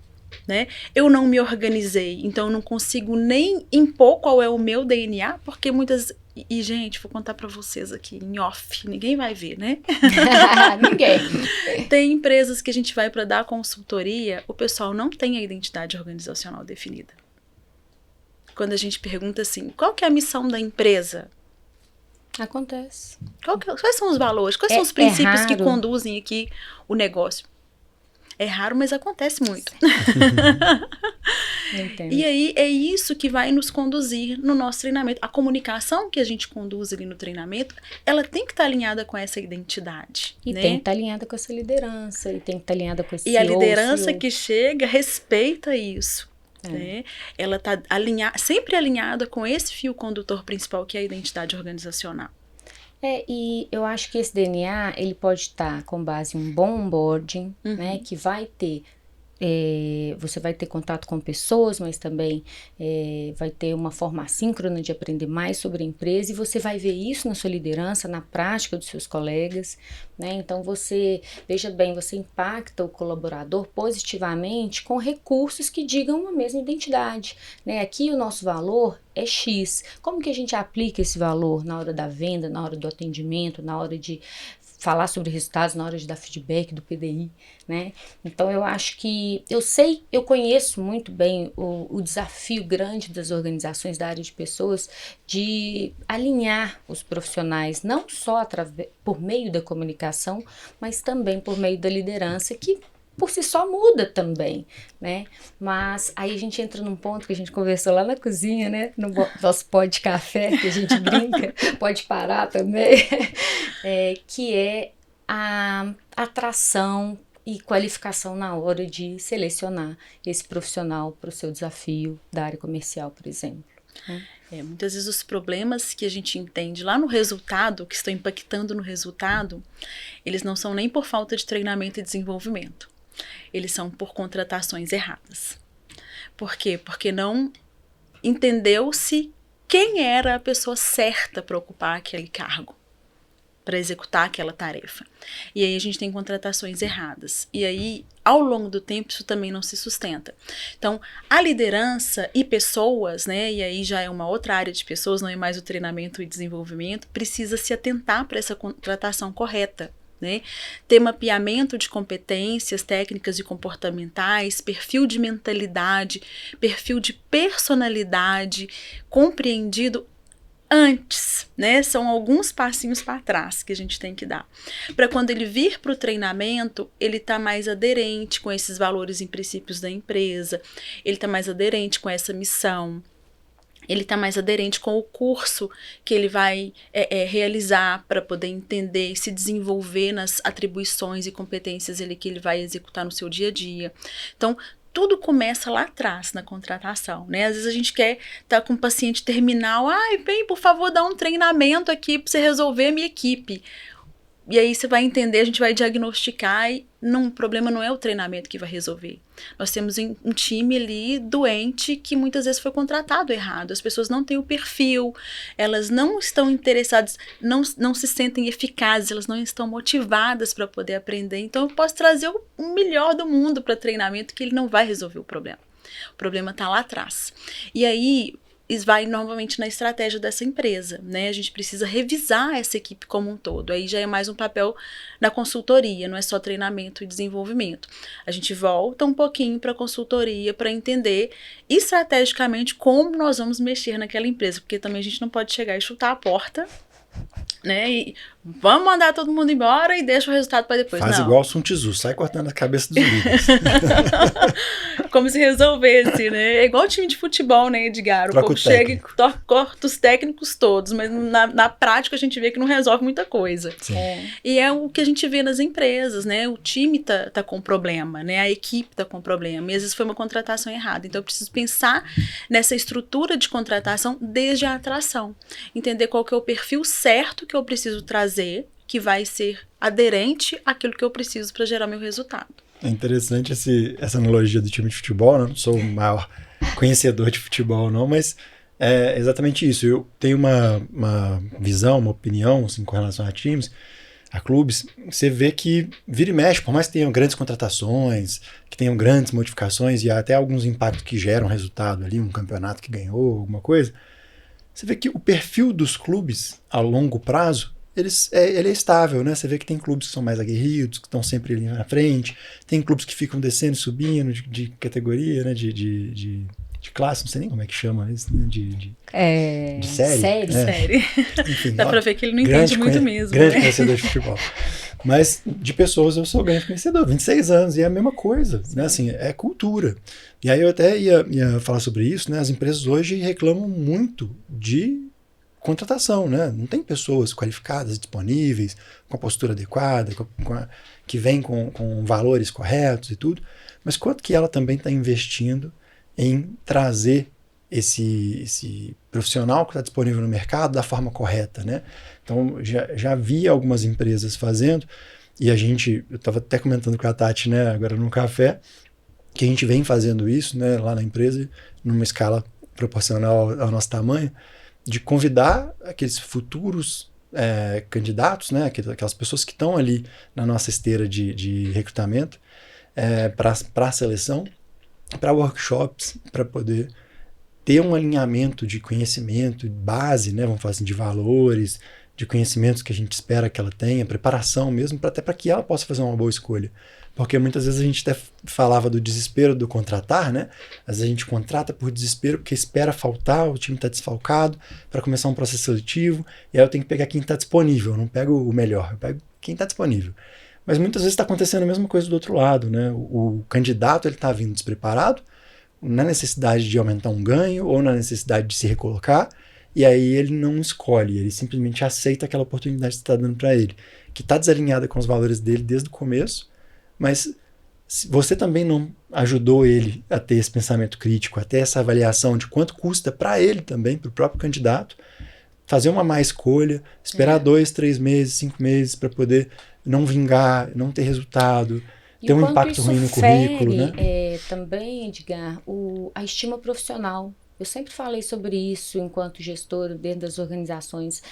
[SPEAKER 1] né? Eu não me organizei, então eu não consigo nem impor qual é o meu DNA, porque muitas... E, gente, vou contar pra vocês aqui, em off, ninguém vai ver, né?
[SPEAKER 2] Ninguém.
[SPEAKER 1] Tem empresas que a gente vai pra dar consultoria, o pessoal não tem a identidade organizacional definida. Quando a gente pergunta assim, qual que é a missão da empresa?
[SPEAKER 2] Acontece.
[SPEAKER 1] Quais são os valores? Quais são os princípios que conduzem aqui o negócio? É raro, mas acontece muito. E aí é isso que vai nos conduzir no nosso treinamento. A comunicação que a gente conduz ali no treinamento, ela tem que estar alinhada com essa identidade.
[SPEAKER 2] E
[SPEAKER 1] né?
[SPEAKER 2] tem que estar alinhada com essa liderança, e tem que estar alinhada com esse
[SPEAKER 1] E a liderança que chega respeita isso. Né? Ela está sempre alinhada com esse fio condutor principal, que é a identidade organizacional.
[SPEAKER 2] E eu acho que esse DNA, ele pode estar com base em um bom onboarding, né, que vai ter, você vai ter contato com pessoas, mas também vai ter uma forma assíncrona de aprender mais sobre a empresa, e você vai ver isso na sua liderança, na prática dos seus colegas, né? Então veja bem, você impacta o colaborador positivamente com recursos que digam a mesma identidade, né? Aqui o nosso valor é X. Como que a gente aplica esse valor na hora da venda, na hora do atendimento, na hora de falar sobre resultados, na hora de dar feedback do PDI, né? Então eu acho que, eu conheço muito bem o desafio grande das organizações da área de pessoas de alinhar os profissionais, não só por meio da comunicação, mas também por meio da liderança, que por si só muda também, né? Mas aí a gente entra num ponto que a gente conversou lá na cozinha, né? No nosso pó de café, que a gente brinca, pode parar também, que é a atração e qualificação na hora de selecionar esse profissional para o seu desafio da área comercial, por exemplo.
[SPEAKER 1] Muitas vezes os problemas que a gente entende lá no resultado, que estão impactando no resultado, eles não são nem por falta de treinamento e desenvolvimento. Eles são por contratações erradas. Por quê? Porque não entendeu-se quem era a pessoa certa para ocupar aquele cargo, para executar aquela tarefa. E aí a gente tem contratações erradas. E aí, ao longo do tempo, isso também não se sustenta. Então, a liderança e pessoas, né, e aí já é uma outra área de pessoas, não é mais o treinamento e desenvolvimento, precisa se atentar para essa contratação correta. Né? Ter mapeamento de competências técnicas e comportamentais, perfil de mentalidade, perfil de personalidade compreendido antes, né? São alguns passinhos para trás que a gente tem que dar. Para quando ele vir para o treinamento, ele tá mais aderente com esses valores e princípios da empresa, ele tá mais aderente com essa missão, ele está mais aderente com o curso que ele vai realizar para poder entender e se desenvolver nas atribuições e competências que ele vai executar no seu dia a dia. Então, tudo começa lá atrás na contratação, né? Às vezes a gente quer estar com um paciente terminal, vem, por favor, dar um treinamento aqui para você resolver a minha equipe. E aí você vai entender, a gente vai diagnosticar e o problema não é o treinamento que vai resolver. Nós temos um time ali doente que muitas vezes foi contratado errado. As pessoas não têm o perfil, elas não estão interessadas, não se sentem eficazes, elas não estão motivadas para poder aprender. Então eu posso trazer o melhor do mundo para treinamento que ele não vai resolver o problema. O problema está lá atrás. E aí isso vai novamente na estratégia dessa empresa, né? A gente precisa revisar essa equipe como um todo. Aí já é mais um papel da consultoria, não é só treinamento e desenvolvimento. A gente volta um pouquinho para a consultoria para entender estrategicamente como nós vamos mexer naquela empresa, porque também a gente não pode chegar e chutar a porta, né? E vamos mandar todo mundo embora e deixa o resultado para depois.
[SPEAKER 3] Faz
[SPEAKER 1] não.
[SPEAKER 3] igual o Sun Tzu, sai cortando a cabeça dos líderes.
[SPEAKER 1] Como se resolvesse, né? É igual o time de futebol, né, Edgar? O
[SPEAKER 3] Troca
[SPEAKER 1] povo
[SPEAKER 3] o
[SPEAKER 1] chega e
[SPEAKER 3] técnico.
[SPEAKER 1] corta os técnicos todos, mas na prática a gente vê que não resolve muita coisa.
[SPEAKER 3] Sim.
[SPEAKER 1] E é o que a gente vê nas empresas, né? O time tá com problema, né? A equipe tá com problema. E às vezes foi uma contratação errada. Então eu preciso pensar nessa estrutura de contratação desde a atração. Entender qual que é o perfil certo que eu preciso trazer, que vai ser aderente àquilo que eu preciso para gerar meu resultado.
[SPEAKER 3] É interessante essa analogia do time de futebol, né? Não sou o maior conhecedor de futebol, não, mas é exatamente isso. Eu tenho uma visão, uma opinião assim, com relação a times, a clubes. Você vê que vira e mexe, por mais que tenham grandes contratações, que tenham grandes modificações e até alguns impactos que geram resultado ali, um campeonato que ganhou, alguma coisa, você vê que o perfil dos clubes a longo prazo ele é estável, né? Você vê que tem clubes que são mais aguerridos, que estão sempre ali na frente, tem clubes que ficam descendo e subindo de categoria, né? De classe, não sei nem como é que chama isso, né? De série.
[SPEAKER 1] Série.
[SPEAKER 3] Enfim,
[SPEAKER 1] Dá pra ver que ele não entende muito mesmo.
[SPEAKER 3] Grande
[SPEAKER 1] né?
[SPEAKER 3] conhecedor de futebol. Mas de pessoas eu sou grande conhecedor, 26 anos, e é a mesma coisa, né? Assim, é cultura. E aí eu até ia falar sobre isso, né? As empresas hoje reclamam muito de contratação, né? Não tem pessoas qualificadas, disponíveis, com a postura adequada, que vêm com valores corretos e tudo, mas quanto que ela também está investindo em trazer esse profissional que está disponível no mercado da forma correta, né? Então, já vi algumas empresas fazendo, e eu estava até comentando com a Tati, né, agora no café, que a gente vem fazendo isso, né, lá na empresa, numa escala proporcional ao nosso tamanho, de convidar aqueles futuros candidatos, né, aquelas pessoas que estão ali na nossa esteira de recrutamento para a seleção, para workshops, para poder ter um alinhamento de conhecimento, base, né, vamos falar assim, de valores, de conhecimentos que a gente espera que ela tenha, preparação mesmo, até para que ela possa fazer uma boa escolha. Porque muitas vezes a gente até falava do desespero do contratar, né? Às vezes a gente contrata por desespero porque espera faltar, o time está desfalcado para começar um processo seletivo, e aí eu tenho que pegar quem está disponível, eu não pego o melhor, eu pego quem está disponível. Mas muitas vezes está acontecendo a mesma coisa do outro lado, né? O candidato ele está vindo despreparado, na necessidade de aumentar um ganho ou na necessidade de se recolocar, e aí ele não escolhe, ele simplesmente aceita aquela oportunidade que você está dando para ele, que está desalinhada com os valores dele desde o começo, mas você também não ajudou ele a ter esse pensamento crítico, a ter essa avaliação de quanto custa para ele também, para o próprio candidato, fazer uma má escolha, esperar 2, 3 meses, 5 meses para poder não vingar, não ter resultado, ter um impacto ruim no currículo, né?
[SPEAKER 2] Também, Edgar, a estima profissional. Eu sempre falei sobre isso enquanto gestora dentro das organizações.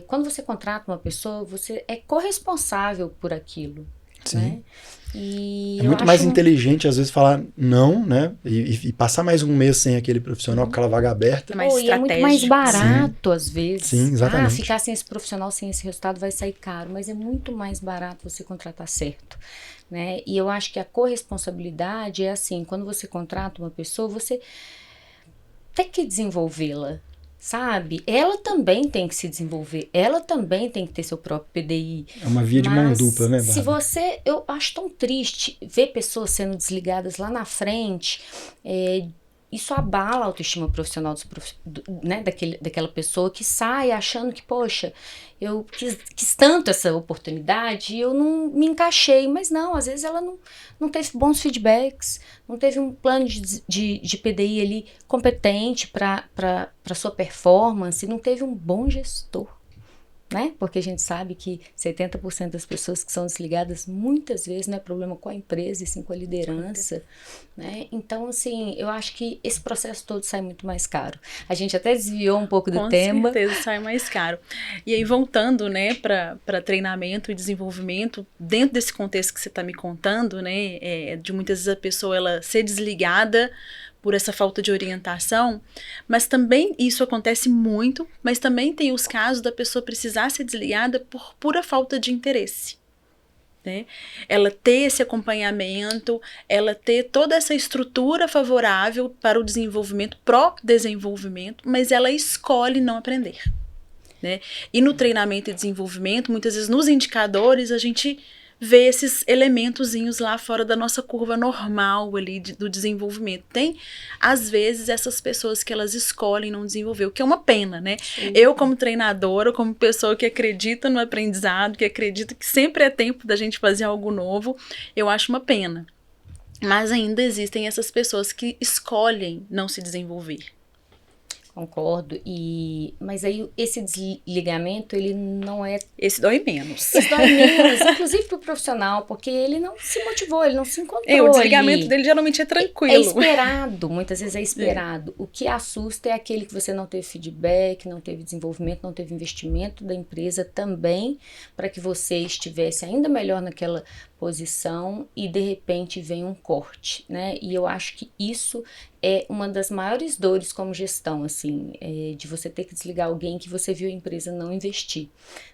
[SPEAKER 2] Quando você contrata uma pessoa, você é corresponsável por aquilo.
[SPEAKER 3] Sim.
[SPEAKER 2] Né? E
[SPEAKER 3] é muito mais inteligente, às vezes, falar não, né? E passar mais um mês sem aquele profissional com aquela vaga aberta.
[SPEAKER 2] E é muito mais barato, às vezes.
[SPEAKER 3] Sim, exatamente.
[SPEAKER 2] Ficar sem esse profissional, sem esse resultado, vai sair caro. Mas é muito mais barato você contratar certo. Né? E eu acho que a corresponsabilidade é assim, quando você contrata uma pessoa, você tem que desenvolvê-la. Sabe? Ela também tem que se desenvolver, ela também tem que ter seu próprio PDI.
[SPEAKER 3] É uma via de mão dupla, né,
[SPEAKER 2] Bárbara? Eu acho tão triste ver pessoas sendo desligadas lá na frente, isso abala a autoestima profissional né, daquela pessoa que sai achando que, poxa, eu quis tanto essa oportunidade e eu não me encaixei. Mas não, às vezes ela não teve bons feedbacks, não teve um plano de PDI ali competente para sua performance, não teve um bom gestor. Né? Porque a gente sabe que 70% das pessoas que são desligadas muitas vezes não é problema com a empresa e sim com a liderança, né? Então, assim, eu acho que esse processo todo sai muito mais caro. A gente até desviou um pouco do tema.
[SPEAKER 1] Com certeza sai mais caro. E aí, voltando, né, para treinamento e desenvolvimento, dentro desse contexto que você está me contando, né, de muitas vezes a pessoa ela ser desligada por essa falta de orientação, mas também isso acontece muito, mas também tem os casos da pessoa precisar ser desligada por pura falta de interesse. Né? Ela ter esse acompanhamento, ela ter toda essa estrutura favorável para o desenvolvimento, pró-desenvolvimento, mas ela escolhe não aprender. né? E no treinamento e desenvolvimento, muitas vezes nos indicadores, a gente vê esses elementozinhos lá fora da nossa curva normal ali do desenvolvimento. Tem, às vezes, essas pessoas que elas escolhem não desenvolver, o que é uma pena, né? Sim. Eu, como treinadora, como pessoa que acredita no aprendizado, que acredita que sempre é tempo da gente fazer algo novo, eu acho uma pena. Mas ainda existem essas pessoas que escolhem não se desenvolver.
[SPEAKER 2] Concordo, mas aí esse desligamento, ele não é...
[SPEAKER 1] Esse dói menos.
[SPEAKER 2] Esse dói menos, inclusive pro profissional, porque ele não se motivou, ele não se encontrou.
[SPEAKER 1] O desligamento dele geralmente é tranquilo.
[SPEAKER 2] É esperado, muitas vezes é esperado. O que assusta é aquele que você não teve feedback, não teve desenvolvimento, não teve investimento da empresa também, para que você estivesse ainda melhor naquela posição e de repente vem um corte, né? E eu acho que isso é uma das maiores dores como gestão, assim, de você ter que desligar alguém que você viu a empresa não investir,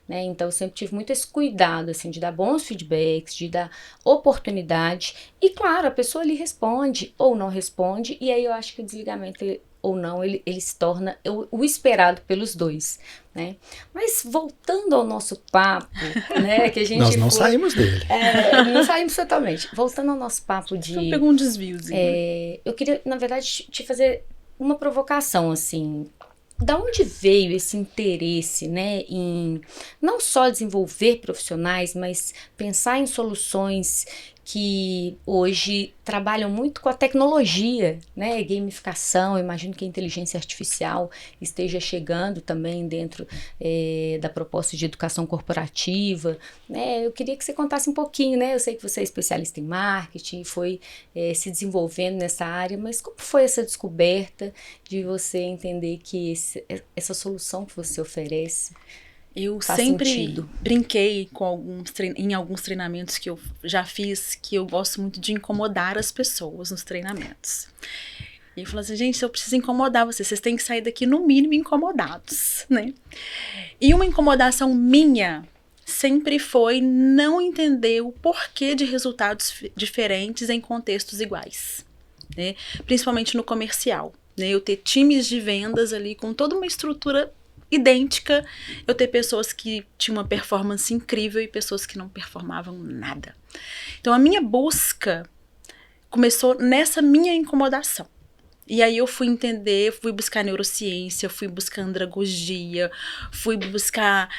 [SPEAKER 2] né? Então eu sempre tive muito esse cuidado, assim, de dar bons feedbacks, de dar oportunidade e claro, a pessoa ali responde ou não responde e aí eu acho que o desligamento ou não, ele se torna o esperado pelos dois, né? Mas voltando ao nosso papo, né, que a gente...
[SPEAKER 3] Nós não saímos dele.
[SPEAKER 2] Não saímos totalmente. Voltando ao nosso papo de...
[SPEAKER 1] Só pegou um desviozinho.
[SPEAKER 2] Eu queria, na verdade, te fazer uma provocação, assim... Da onde veio esse interesse, né, em não só desenvolver profissionais, mas pensar em soluções que hoje trabalham muito com a tecnologia, né, gamificação, imagino que a inteligência artificial esteja chegando também dentro da proposta de educação corporativa, né, eu queria que você contasse um pouquinho, né, eu sei que você é especialista em marketing, foi se desenvolvendo nessa área, mas como foi essa descoberta de você entender que essa solução que você oferece
[SPEAKER 1] eu
[SPEAKER 2] faz
[SPEAKER 1] sempre
[SPEAKER 2] sentido?
[SPEAKER 1] Brinquei em alguns treinamentos que eu já fiz, que eu gosto muito de incomodar as pessoas nos treinamentos. E eu falo assim, gente, eu preciso incomodar vocês têm que sair daqui no mínimo incomodados, né? E uma incomodação minha sempre foi não entender o porquê de resultados diferentes em contextos iguais, né? Principalmente no comercial, né? Eu ter times de vendas ali com toda uma estrutura idêntica, eu ter pessoas que tinham uma performance incrível e pessoas que não performavam nada. Então a minha busca começou nessa minha incomodação. E aí eu fui entender, fui buscar neurociência, fui buscar andragogia, fui buscar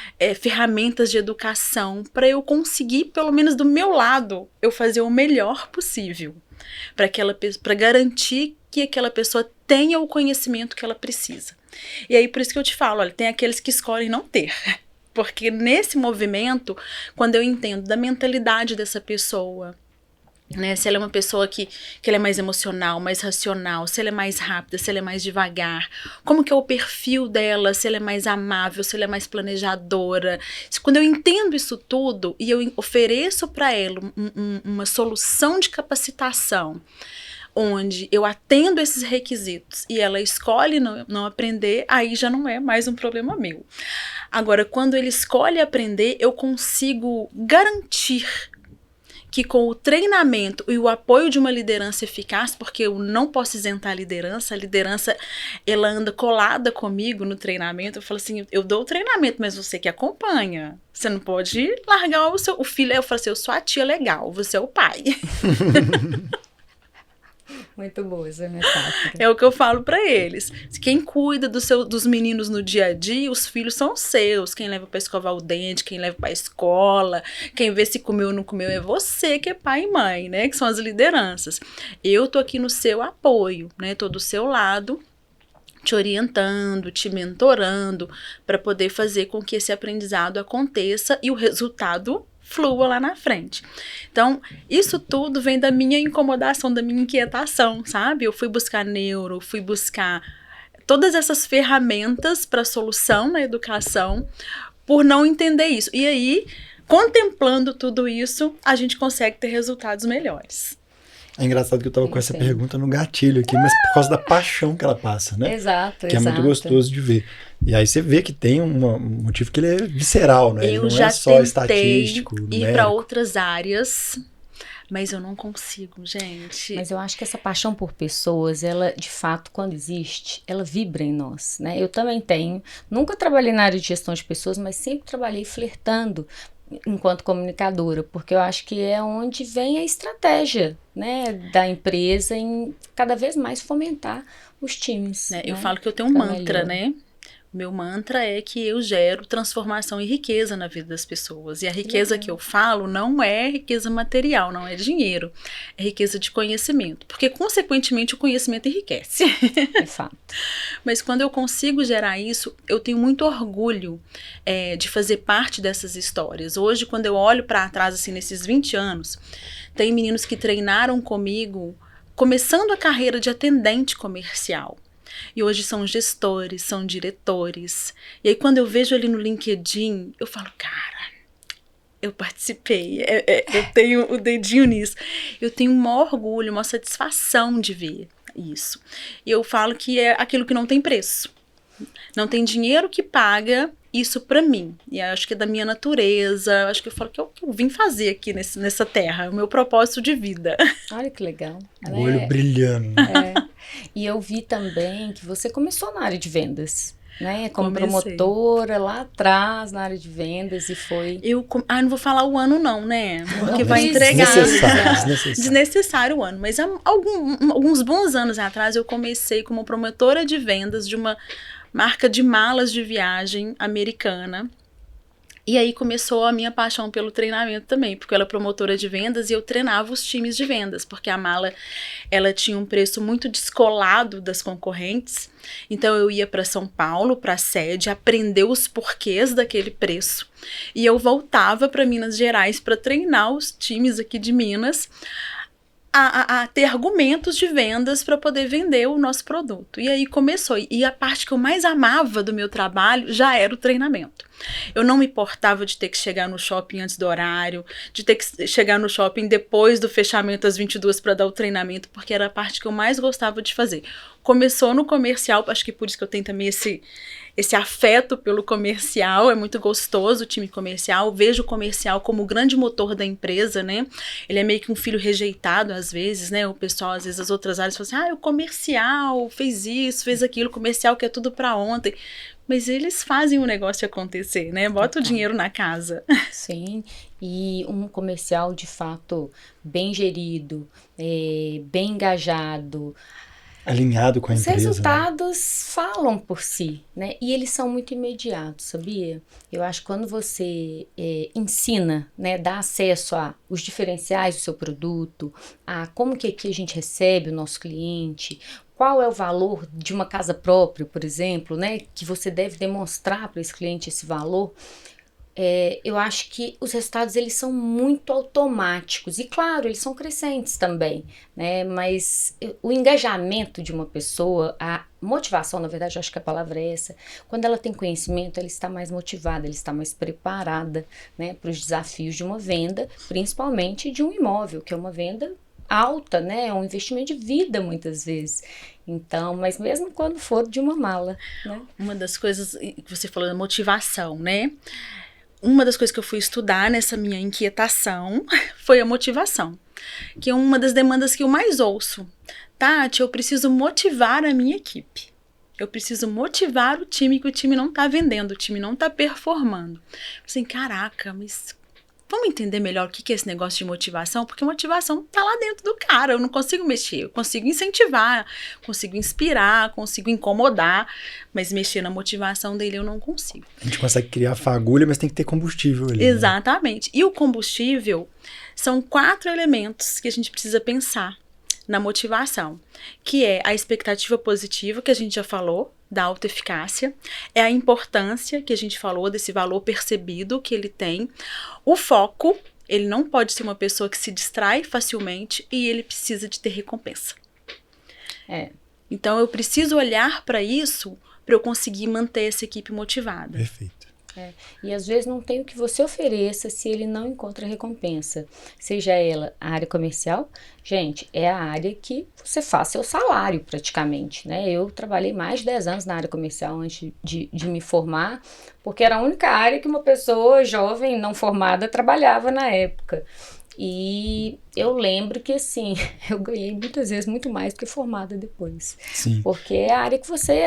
[SPEAKER 1] ferramentas de educação para eu conseguir, pelo menos do meu lado, eu fazer o melhor possível para garantir que aquela pessoa tenha o conhecimento que ela precisa. E aí por isso que eu te falo, olha, tem aqueles que escolhem não ter. Porque nesse movimento, quando eu entendo da mentalidade dessa pessoa, né, se ela é uma pessoa que ela é mais emocional, mais racional, se ela é mais rápida, se ela é mais devagar, como que é o perfil dela, se ela é mais amável, se ela é mais planejadora. Quando eu entendo isso tudo e eu ofereço para ela uma solução de capacitação, onde eu atendo esses requisitos e ela escolhe não aprender, aí já não é mais um problema meu. Agora, quando ele escolhe aprender, eu consigo garantir que com o treinamento e o apoio de uma liderança eficaz, porque eu não posso isentar a liderança ela anda colada comigo no treinamento, eu falo assim, eu dou o treinamento, mas você que acompanha, você não pode largar o filho, eu falo assim, eu sou a tia legal, você é o pai.
[SPEAKER 2] Muito boa essa metáfora.
[SPEAKER 1] É o que eu falo pra eles. Quem cuida dos meninos no dia a dia, os filhos são seus. Quem leva pra escovar o dente, quem leva pra escola, quem vê se comeu ou não comeu é você, que é pai e mãe, né? Que são as lideranças. Eu tô aqui no seu apoio, né? Tô do seu lado, te orientando, te mentorando, para poder fazer com que esse aprendizado aconteça e o resultado flua lá na frente. Então, isso tudo vem da minha incomodação, da minha inquietação, sabe? Eu fui buscar fui buscar todas essas ferramentas para solução na educação por não entender isso. E aí, contemplando tudo isso, a gente consegue ter resultados melhores.
[SPEAKER 3] É engraçado que eu tava com essa pergunta no gatilho aqui, mas por causa da paixão que ela passa, né?
[SPEAKER 2] Exato,
[SPEAKER 3] que é muito gostoso de ver. E aí você vê que tem um motivo que ele é visceral, né? Ele não é só estatístico.
[SPEAKER 1] Ir para outras áreas, Mas eu não consigo, gente.
[SPEAKER 2] Mas eu acho que essa paixão por pessoas, ela, de fato, quando existe, ela vibra em nós, né? Eu também tenho. Nunca trabalhei na área de gestão de pessoas, mas sempre trabalhei flertando enquanto comunicadora, porque eu acho que é onde vem a estratégia, né, da empresa em cada vez mais fomentar os times.
[SPEAKER 1] Eu falo que eu tenho um mantra, né? Meu mantra é que eu gero transformação e riqueza na vida das pessoas. E a riqueza que eu falo não é riqueza material, não é dinheiro. É riqueza de conhecimento. Porque, consequentemente, o conhecimento enriquece.
[SPEAKER 2] É fato.
[SPEAKER 1] Mas quando eu consigo gerar isso, eu tenho muito orgulho de fazer parte dessas histórias. Hoje, quando eu olho para trás, assim, nesses 20 anos, tem meninos que treinaram comigo, começando a carreira de atendente comercial. E hoje são gestores, são diretores. E aí quando eu vejo ali no LinkedIn, eu falo, cara, eu participei, eu tenho o dedinho nisso. Eu tenho um maior orgulho, uma satisfação de ver isso. E eu falo que é aquilo que não tem preço. Não tem dinheiro que paga isso pra mim. E acho que é da minha natureza. Acho que eu falo que eu vim fazer aqui nessa terra. O meu propósito de vida.
[SPEAKER 2] Olha que legal.
[SPEAKER 3] O olho brilhando.
[SPEAKER 2] E eu vi também que você começou na área de vendas, né? Como promotora lá atrás na área de vendas e foi...
[SPEAKER 1] não vou falar o ano não, né? Porque vai entregar. Desnecessário o ano. Mas há alguns bons anos atrás eu comecei como promotora de vendas de uma marca de malas de viagem americana. E aí começou a minha paixão pelo treinamento também, porque eu era promotora de vendas e eu treinava os times de vendas, porque a mala, ela tinha um preço muito descolado das concorrentes. Então eu ia para São Paulo, para a sede, aprender os porquês daquele preço. E eu voltava para Minas Gerais para treinar os times aqui de Minas a ter argumentos de vendas para poder vender o nosso produto. E aí começou. E a parte que eu mais amava do meu trabalho já era o treinamento. Eu não me importava de ter que chegar no shopping antes do horário, de ter que chegar no shopping depois do fechamento às 22 para dar o treinamento, porque era a parte que eu mais gostava de fazer. Começou no comercial, acho que por isso que eu tenho também esse afeto pelo comercial, é muito gostoso o time comercial, vejo o comercial como o grande motor da empresa, né? Ele é meio que um filho rejeitado às vezes, né? O pessoal, às vezes, as outras áreas falam assim, o comercial fez isso, fez aquilo, o comercial quer tudo para ontem. Mas eles fazem o negócio acontecer, né? Bota o dinheiro na casa.
[SPEAKER 2] Sim, e um comercial, de fato, bem gerido, bem engajado,
[SPEAKER 3] alinhado com a empresa.
[SPEAKER 2] Os resultados falam por si, né? E eles são muito imediatos, sabia? Eu acho que quando você ensina, né, dá acesso a os diferenciais do seu produto, a como que aqui a gente recebe o nosso cliente, qual é o valor de uma casa própria, por exemplo, né? Que você deve demonstrar para esse cliente esse valor. Eu acho que os resultados eles são muito automáticos e claro, eles são crescentes também, né? Mas o engajamento de uma pessoa, a motivação, na verdade, eu acho que a palavra é essa, quando ela tem conhecimento, ela está mais motivada, ela está mais preparada, né, para os desafios de uma venda, principalmente de um imóvel, que é uma venda alta, né? É um investimento de vida muitas vezes. Então, mas mesmo quando for de uma mala, né?
[SPEAKER 1] Uma das coisas que você falou da motivação, né? Uma das coisas que eu fui estudar nessa minha inquietação foi a motivação, que é uma das demandas que eu mais ouço. Tati, eu preciso motivar a minha equipe. Eu preciso motivar o time, que o time não tá vendendo, o time não tá performando. Assim, caraca, mas vamos entender melhor o que é esse negócio de motivação? Porque motivação tá lá dentro do cara, eu não consigo mexer, eu consigo incentivar, consigo inspirar, consigo incomodar, mas mexer na motivação dele eu não consigo.
[SPEAKER 3] A gente consegue criar fagulha, mas tem que ter combustível ali.
[SPEAKER 1] Exatamente. Né? E o combustível são 4 elementos que a gente precisa pensar na motivação, que é a expectativa positiva, que a gente já falou, da autoeficácia, é a importância que a gente falou, desse valor percebido que ele tem, o foco, ele não pode ser uma pessoa que se distrai facilmente e ele precisa de ter recompensa. Então eu preciso olhar para isso para eu conseguir manter essa equipe motivada.
[SPEAKER 3] Perfeito.
[SPEAKER 2] E às vezes não tem o que você ofereça se ele não encontra recompensa. Seja ela a área comercial, gente, é a área que você faz seu salário praticamente, né? Eu trabalhei mais de 10 anos na área comercial antes de me formar, porque era a única área que uma pessoa jovem, não formada, trabalhava na época. E eu lembro que, assim, eu ganhei muitas vezes muito mais do que formada depois.
[SPEAKER 3] Sim.
[SPEAKER 2] Porque é a área que você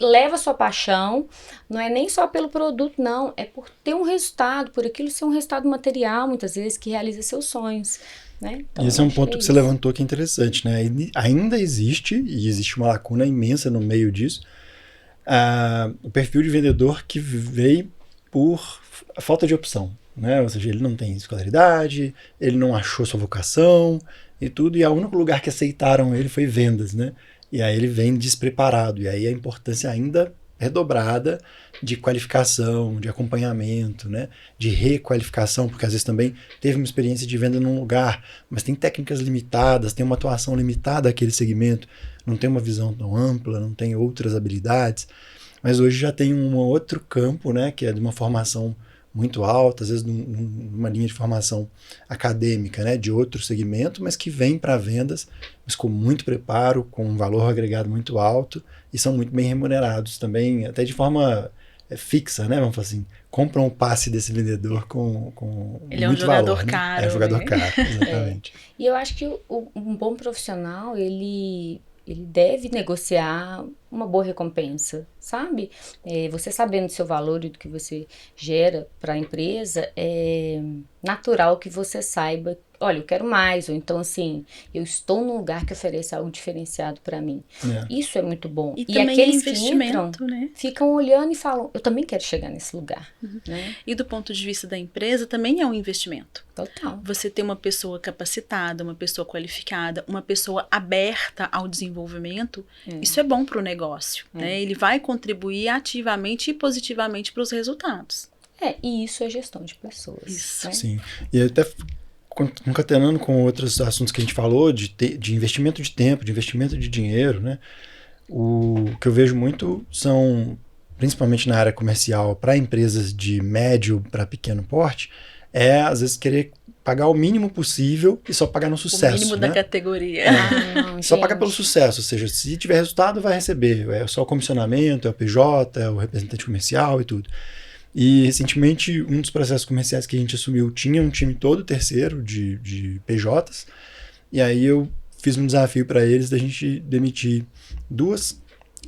[SPEAKER 2] leva a sua paixão, não é nem só pelo produto, não, é por ter um resultado, por aquilo ser um resultado material, muitas vezes, que realiza seus sonhos, né? Então,
[SPEAKER 3] esse é um ponto que você levantou que é interessante, né? Ainda existe, e existe uma lacuna imensa no meio disso, o perfil de vendedor que veio por falta de opção, né? Ou seja, ele não tem escolaridade, ele não achou sua vocação e tudo, e o único lugar que aceitaram ele foi vendas, né? E aí ele vem despreparado, e aí a importância ainda redobrada de qualificação, de acompanhamento, né? De requalificação, porque às vezes também teve uma experiência de venda num lugar, mas tem técnicas limitadas, tem uma atuação limitada àquele segmento, não tem uma visão tão ampla, não tem outras habilidades, mas hoje já tem um outro campo, né? Que é de uma formação muito alta, às vezes numa linha de formação acadêmica, né, de outro segmento, mas que vem para vendas, mas com muito preparo, com um valor agregado muito alto e são muito bem remunerados também, até de forma fixa, né, vamos falar assim, compram o passe desse vendedor com
[SPEAKER 1] ele
[SPEAKER 3] muito
[SPEAKER 1] é um jogador
[SPEAKER 3] valor,
[SPEAKER 1] caro,
[SPEAKER 3] né? É um jogador
[SPEAKER 1] né?
[SPEAKER 3] caro, exatamente.
[SPEAKER 2] E eu acho que um bom profissional, ele deve negociar uma boa recompensa, sabe? Você sabendo do seu valor e do que você gera para a empresa, é natural que você saiba, olha, eu quero mais, ou então assim, eu estou num lugar que oferece algo diferenciado para mim. Isso é muito bom.
[SPEAKER 1] E também
[SPEAKER 2] aqueles
[SPEAKER 1] investimento,
[SPEAKER 2] que entram,
[SPEAKER 1] né?
[SPEAKER 2] ficam olhando e falam, eu também quero chegar nesse lugar. Né?
[SPEAKER 1] E do ponto de vista da empresa, também é um investimento.
[SPEAKER 2] Total.
[SPEAKER 1] Você ter uma pessoa capacitada, uma pessoa qualificada, uma pessoa aberta ao desenvolvimento, isso é bom para o negócio, né? Ele vai contribuir ativamente e positivamente para os resultados.
[SPEAKER 2] E isso é gestão de pessoas.
[SPEAKER 1] Isso.
[SPEAKER 2] Né?
[SPEAKER 3] Sim. E até concatenando com outros assuntos que a gente falou, de investimento de tempo, de investimento de dinheiro, né? O que eu vejo muito são, principalmente na área comercial, para empresas de médio para pequeno porte, às vezes querer pagar o mínimo possível e só pagar no sucesso.
[SPEAKER 1] O mínimo
[SPEAKER 3] né?
[SPEAKER 1] da categoria.
[SPEAKER 3] Só pagar pelo sucesso, ou seja, se tiver resultado vai receber, é só o comissionamento, é o PJ, é o representante comercial e tudo. E recentemente um dos processos comerciais que a gente assumiu tinha um time todo terceiro de PJs, e aí eu fiz um desafio para eles da gente demitir 2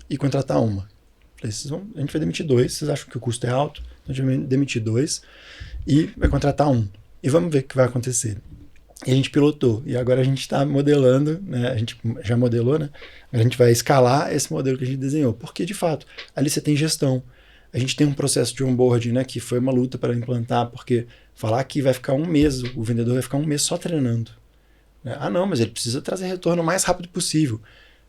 [SPEAKER 3] e contratar uma. Falei, a gente vai demitir 2, vocês acham que o custo é alto? Então a gente vai demitir 2 e vai contratar 1. E vamos ver o que vai acontecer. E a gente pilotou. E agora a gente está modelando, né? A gente já modelou, né? Agora a gente vai escalar esse modelo que a gente desenhou. Porque, de fato, ali você tem gestão. A gente tem um processo de onboarding, né? Que foi uma luta para implantar, porque falar que vai ficar 1 mês, o vendedor vai ficar 1 mês só treinando. Né? Não, mas ele precisa trazer retorno o mais rápido possível.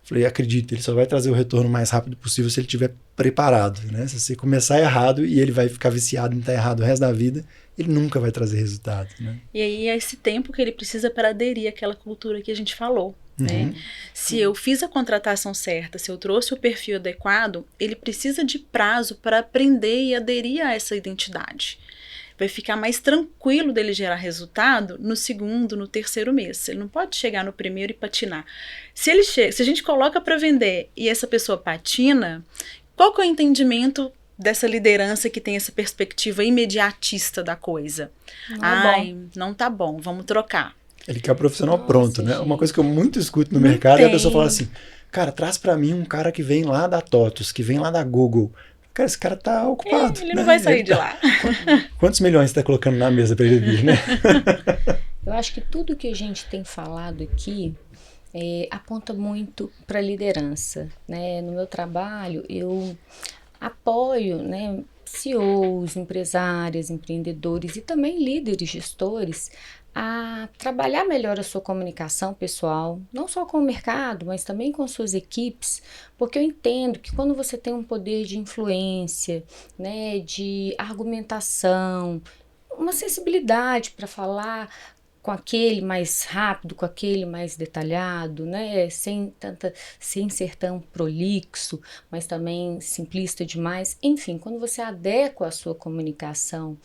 [SPEAKER 3] Falei, acredita, ele só vai trazer o retorno o mais rápido possível se ele estiver preparado, né? Se você começar errado e ele vai ficar viciado em estar errado o resto da vida, ele nunca vai trazer resultado, né?
[SPEAKER 1] E aí é esse tempo que ele precisa para aderir àquela cultura que a gente falou, né? Se eu fiz a contratação certa, se eu trouxe o perfil adequado, ele precisa de prazo para aprender e aderir a essa identidade. Vai ficar mais tranquilo dele gerar resultado no 2º, no 3º mês. Ele não pode chegar no 1º e patinar. Se a gente coloca para vender e essa pessoa patina, qual que é o entendimento dessa liderança que tem essa perspectiva imediatista da coisa? Não tá bom, vamos trocar.
[SPEAKER 3] Ele quer o profissional pronto, né? Gente. Uma coisa que eu muito escuto no mercado é a pessoa falar assim, cara, traz para mim um cara que vem lá da TOTUS, que vem lá da Google. Cara, esse cara tá ocupado.
[SPEAKER 1] Ele não vai sair de lá.
[SPEAKER 3] Quantos milhões você tá colocando na mesa para ele vir, né?
[SPEAKER 2] Eu acho que tudo que a gente tem falado aqui aponta muito para a liderança. Né? No meu trabalho, eu apoio, né, CEOs, empresárias, empreendedores e também líderes, gestores, a trabalhar melhor a sua comunicação pessoal, não só com o mercado, mas também com suas equipes, porque eu entendo que quando você tem um poder de influência, né, de argumentação, uma sensibilidade para falar com aquele mais rápido, com aquele mais detalhado, né, sem ser tão prolixo, mas também simplista demais. Enfim, quando você adequa a sua comunicação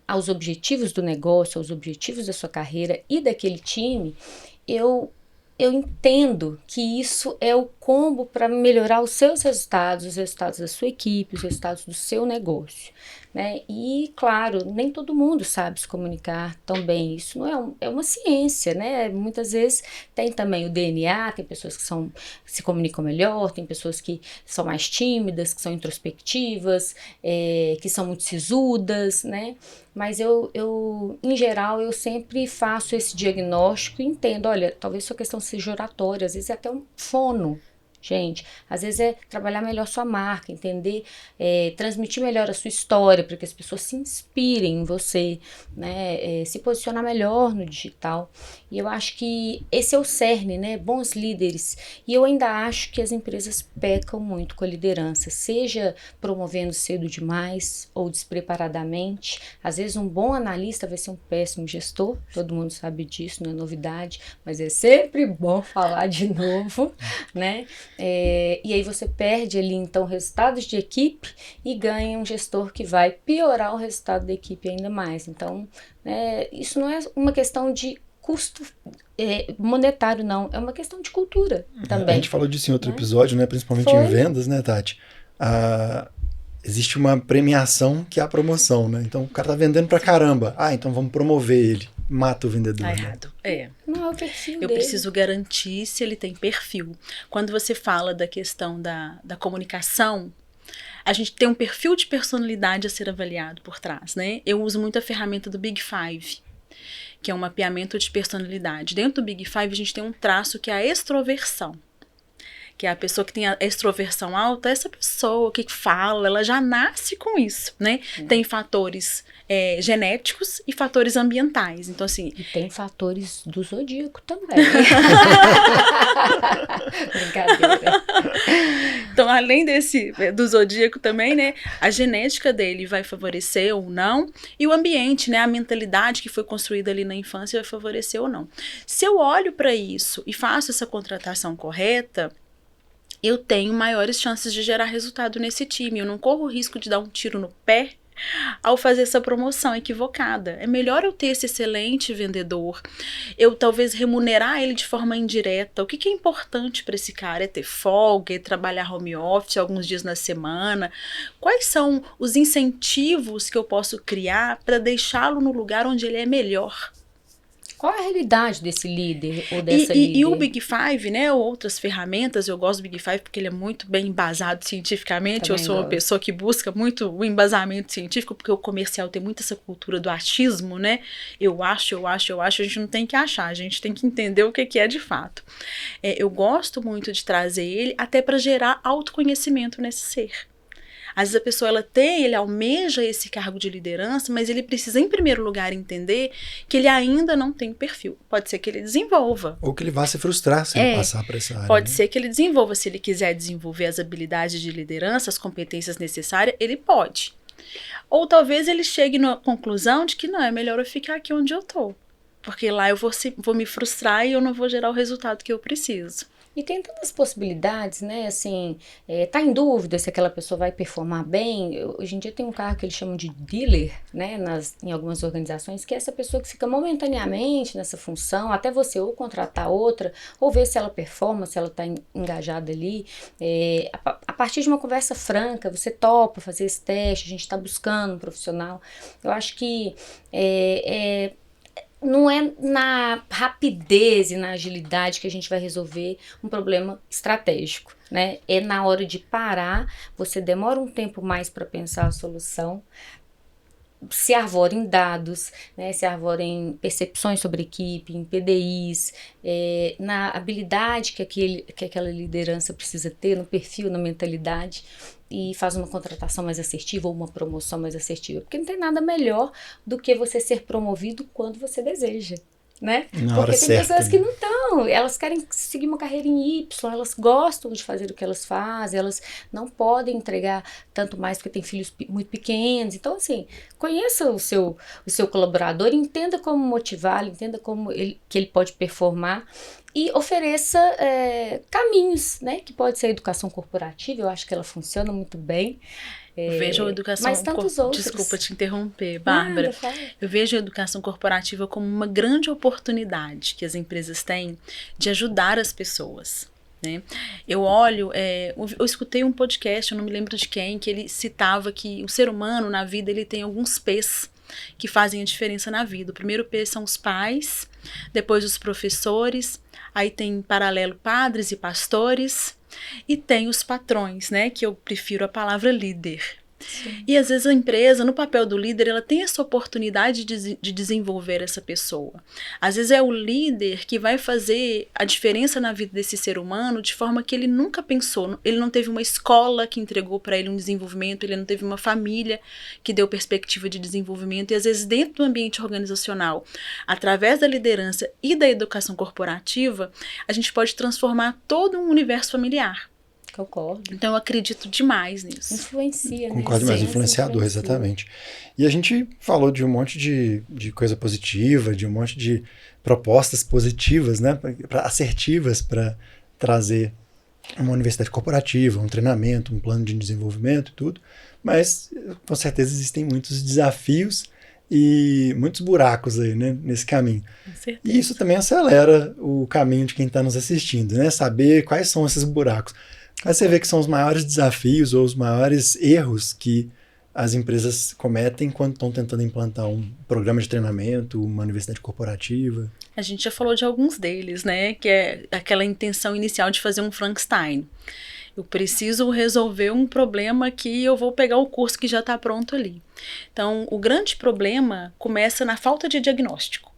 [SPEAKER 2] aos objetivos do negócio, aos objetivos da sua carreira e daquele time, eu eu entendo que isso é o combo para melhorar os seus resultados, os resultados da sua equipe, os resultados do seu negócio, né? E, claro, nem todo mundo sabe se comunicar tão bem. Isso não é uma ciência, né? Muitas vezes tem também o DNA, tem pessoas que se comunicam melhor, tem pessoas que são mais tímidas, que são introspectivas, que são muito sisudas, né? Mas em geral, eu sempre faço esse diagnóstico e entendo, olha, talvez sua questão seja oratória, às vezes é até um fono. Gente, às vezes é trabalhar melhor sua marca, entender, transmitir melhor a sua história, para que as pessoas se inspirem em você, né? Se posicionar melhor no digital. E eu acho que esse é o cerne, né? Bons líderes. E eu ainda acho que as empresas pecam muito com a liderança, seja promovendo cedo demais ou despreparadamente. Às vezes um bom analista vai ser um péssimo gestor, todo mundo sabe disso, não é novidade, mas é sempre bom falar de novo, né? E aí você perde ali então resultados de equipe e ganha um gestor que vai piorar o resultado da equipe ainda mais. Então, isso não é uma questão de custo monetário, não. É uma questão de cultura também.
[SPEAKER 3] A gente falou disso em outro episódio, né? Principalmente em vendas, né, Tati? Existe uma premiação que é a promoção, né? Então o cara tá vendendo pra caramba. Então vamos promover ele. Mata o vendedor.
[SPEAKER 1] Tá errado.
[SPEAKER 2] Não é o perfil
[SPEAKER 1] Eu
[SPEAKER 2] dele.
[SPEAKER 1] preciso garantir se ele tem perfil. Quando você fala da questão da comunicação, a gente tem um perfil de personalidade a ser avaliado por trás, né? Eu uso muito a ferramenta do Big Five, que é um mapeamento de personalidade. Dentro do Big Five, a gente tem um traço que é a extroversão. Que é a pessoa que tem a extroversão alta, essa pessoa que fala, ela já nasce com isso, né? Tem fatores genéticos e fatores ambientais. Então, assim...
[SPEAKER 2] E tem fatores do zodíaco também. Brincadeira.
[SPEAKER 1] Então, além do zodíaco também, né? A genética dele vai favorecer ou não. E o ambiente, né? A mentalidade que foi construída ali na infância vai favorecer ou não. Se eu olho para isso e faço essa contratação correta, eu tenho maiores chances de gerar resultado nesse time. Eu não corro o risco de dar um tiro no pé ao fazer essa promoção equivocada. É melhor eu ter esse excelente vendedor, eu talvez remunerar ele de forma indireta. O que é importante para esse cara? É ter folga, é trabalhar home office alguns dias na semana? Quais são os incentivos que eu posso criar para deixá-lo no lugar onde ele é melhor?
[SPEAKER 2] Qual é a realidade desse líder ou dessa líder?
[SPEAKER 1] E o Big Five, né, ou outras ferramentas, eu gosto do Big Five porque ele é muito bem embasado cientificamente.
[SPEAKER 2] Também
[SPEAKER 1] eu sou uma pessoa que busca muito o embasamento científico, porque o comercial tem muito essa cultura do achismo, né? Eu acho, a gente não tem que achar, a gente tem que entender o que é de fato. Eu gosto muito de trazer ele até para gerar autoconhecimento nesse ser. Às vezes a pessoa ele almeja esse cargo de liderança, mas ele precisa em primeiro lugar entender que ele ainda não tem perfil. Pode ser que ele desenvolva.
[SPEAKER 3] Ou que ele vá se frustrar se ele passar para essa área.
[SPEAKER 1] Pode ser que ele desenvolva. Se ele quiser desenvolver as habilidades de liderança, as competências necessárias, ele pode. Ou talvez ele chegue na conclusão de que não, é melhor eu ficar aqui onde eu estou. Porque lá eu vou me frustrar e eu não vou gerar o resultado que eu preciso.
[SPEAKER 2] E tem tantas possibilidades, né, assim, tá em dúvida se aquela pessoa vai performar bem. Hoje em dia tem um cargo que eles chamam de dealer, né, em algumas organizações, que é essa pessoa que fica momentaneamente nessa função, até você ou contratar outra, ou ver se ela performa, se ela tá engajada ali. A partir de uma conversa franca, você topa fazer esse teste, a gente tá buscando um profissional. Eu acho que não é na rapidez e na agilidade que a gente vai resolver um problema estratégico, né? É na hora de parar, você demora um tempo mais para pensar a solução, se arvora em dados, né? Se arvora em percepções sobre equipe, em PDIs, na habilidade que aquela liderança precisa ter, no perfil, na mentalidade, e faz uma contratação mais assertiva ou uma promoção mais assertiva. Porque não tem nada melhor do que você ser promovido quando você deseja, né? Porque tem pessoas que não estão, elas querem seguir uma carreira em Y, elas gostam de fazer o que elas fazem, elas não podem entregar tanto mais porque tem filhos muito pequenos. Então, assim, conheça o seu colaborador, entenda como motivá-lo, entenda que ele pode performar e ofereça caminhos, né? Que pode ser a educação corporativa, eu acho que ela funciona muito bem.
[SPEAKER 1] Vejo a educação Desculpa te interromper, Bárbara. Eu vejo a educação corporativa como uma grande oportunidade que as empresas têm de ajudar as pessoas, né? Eu olho, eu escutei um podcast, eu não me lembro de quem, que ele citava que o ser humano na vida ele tem alguns P's que fazem a diferença na vida. O primeiro P são os pais, depois os professores, aí tem em paralelo padres e pastores, e tem os patrões, né, que eu prefiro a palavra líder. Sim. E às vezes a empresa, no papel do líder, ela tem essa oportunidade de desenvolver essa pessoa. Às vezes é o líder que vai fazer a diferença na vida desse ser humano de forma que ele nunca pensou. Ele não teve uma escola que entregou para ele um desenvolvimento, ele não teve uma família que deu perspectiva de desenvolvimento. E às vezes dentro do ambiente organizacional, através da liderança e da educação corporativa, a gente pode transformar todo um universo familiar.
[SPEAKER 2] Concordo.
[SPEAKER 1] Então eu acredito demais nisso.
[SPEAKER 2] Influencia, né?
[SPEAKER 3] Concordo mais, influenciador, exatamente. E a gente falou de um monte de coisa positiva, de um monte de propostas positivas, né? Assertivas para trazer uma universidade corporativa, um treinamento, um plano de desenvolvimento e tudo. Mas com certeza existem muitos desafios e muitos buracos aí, né, nesse caminho.
[SPEAKER 1] Com certeza.
[SPEAKER 3] E isso também acelera o caminho de quem está nos assistindo, né? Saber quais são esses buracos. Aí você vê que são os maiores desafios ou os maiores erros que as empresas cometem quando estão tentando implantar um programa de treinamento, uma universidade corporativa.
[SPEAKER 1] A gente já falou de alguns deles, né? Que é aquela intenção inicial de fazer um Frankenstein. Eu preciso resolver um problema que eu vou pegar o curso que já está pronto ali. Então, o grande problema começa na falta de diagnóstico,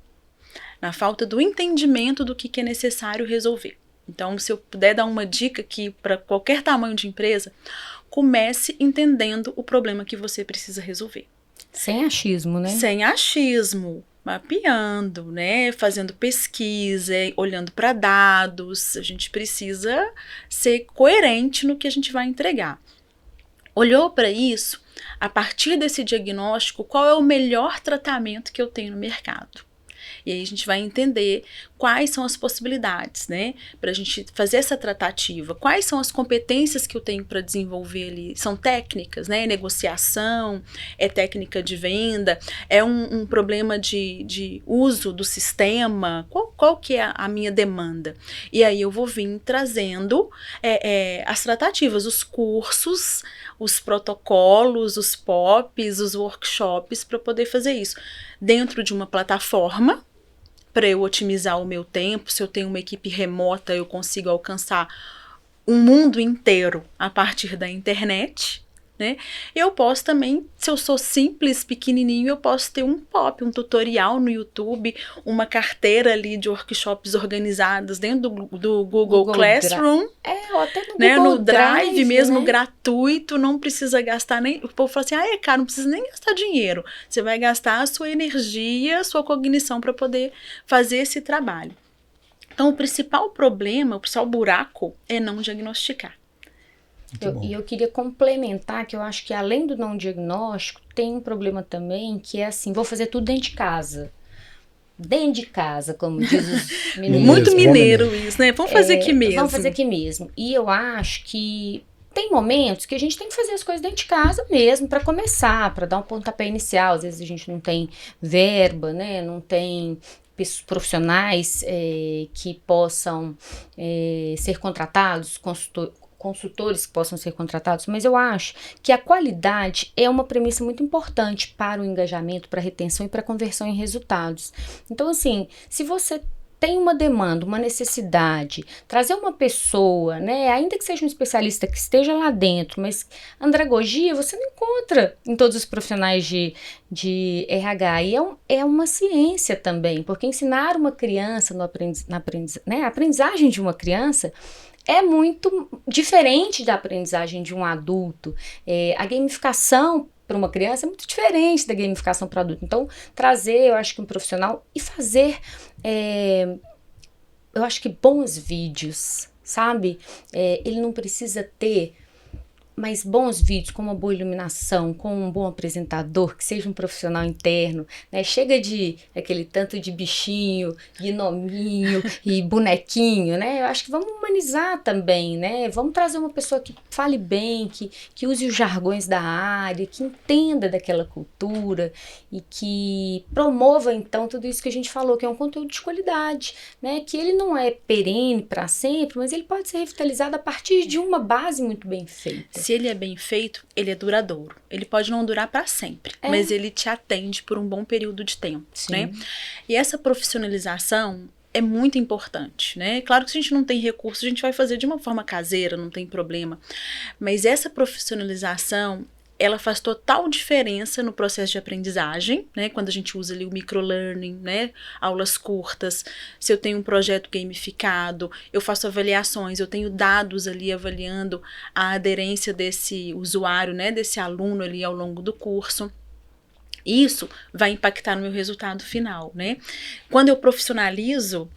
[SPEAKER 1] na falta do entendimento do que é necessário resolver. Então, se eu puder dar uma dica aqui para qualquer tamanho de empresa, comece entendendo o problema que você precisa resolver.
[SPEAKER 2] Sem achismo, né?
[SPEAKER 1] Sem achismo, mapeando, né? Fazendo pesquisa, olhando para dados. A gente precisa ser coerente no que a gente vai entregar. Olhou para isso, a partir desse diagnóstico, qual é o melhor tratamento que eu tenho no mercado? E aí a gente vai entender quais são as possibilidades, né? Para a gente fazer essa tratativa. Quais são as competências que eu tenho para desenvolver ali? São técnicas, né? Negociação, é técnica de venda, é um problema de uso do sistema. Qual que é a minha demanda? E aí eu vou vir trazendo as tratativas, os cursos, os protocolos, os POPs, os workshops para poder fazer isso. Dentro de uma plataforma, para eu otimizar o meu tempo. Se eu tenho uma equipe remota, eu consigo alcançar um mundo inteiro a partir da internet, né? Eu posso também, se eu sou simples, pequenininho, eu posso ter um POP, um tutorial no YouTube, uma carteira ali de workshops organizados dentro do Google Classroom.
[SPEAKER 2] Ou até no
[SPEAKER 1] né?
[SPEAKER 2] Google
[SPEAKER 1] No Drive mesmo,
[SPEAKER 2] né?
[SPEAKER 1] Gratuito, não precisa gastar nem... O povo fala assim, é caro, não precisa nem gastar dinheiro. Você vai gastar a sua energia, a sua cognição para poder fazer esse trabalho. Então, o principal problema, o principal buraco é não diagnosticar.
[SPEAKER 2] E eu queria complementar que eu acho que além do não diagnóstico, tem um problema também que é assim, vou fazer tudo dentro de casa. Dentro de casa, como diz os mineiros.
[SPEAKER 1] Muito mineiro isso, né? Vamos fazer aqui mesmo.
[SPEAKER 2] Vamos fazer aqui mesmo. E eu acho que tem momentos que a gente tem que fazer as coisas dentro de casa mesmo, para começar, para dar um pontapé inicial. Às vezes a gente não tem verba, né? Não tem profissionais que possam ser contratados, consultores que possam ser contratados, mas eu acho que a qualidade é uma premissa muito importante para o engajamento, para a retenção e para a conversão em resultados. Então, assim, se você tem uma demanda, uma necessidade, trazer uma pessoa, né, ainda que seja um especialista que esteja lá dentro, mas andragogia você não encontra em todos os profissionais de RH, e é uma ciência também, porque ensinar uma criança a aprendizagem de uma criança é muito diferente da aprendizagem de um adulto. A gamificação para uma criança é muito diferente da gamificação para adulto. Então, trazer, eu acho que um profissional e fazer, eu acho que bons vídeos, sabe? Ele não precisa ter mas bons vídeos, com uma boa iluminação, com um bom apresentador, que seja um profissional interno, né? Chega de aquele tanto de bichinho, gnominho e bonequinho, né? Eu acho que vamos humanizar também, né? Vamos trazer uma pessoa que fale bem, que use os jargões da área, que entenda daquela cultura e que promova, então, tudo isso que a gente falou, que é um conteúdo de qualidade, né? Que ele não é perene para sempre, mas ele pode ser revitalizado a partir de uma base muito bem feita.
[SPEAKER 1] Se ele é bem feito, ele é duradouro. Ele pode não durar para sempre, mas ele te atende por um bom período de tempo, né? E essa profissionalização é muito importante, né? Claro que se a gente não tem recurso, a gente vai fazer de uma forma caseira, não tem problema. Mas essa profissionalização, ela faz total diferença no processo de aprendizagem, né? Quando a gente usa ali o microlearning, né? Aulas curtas, se eu tenho um projeto gamificado, eu faço avaliações, eu tenho dados ali avaliando a aderência desse usuário, né? Desse aluno ali ao longo do curso. Isso vai impactar no meu resultado final, né? Quando eu profissionalizo,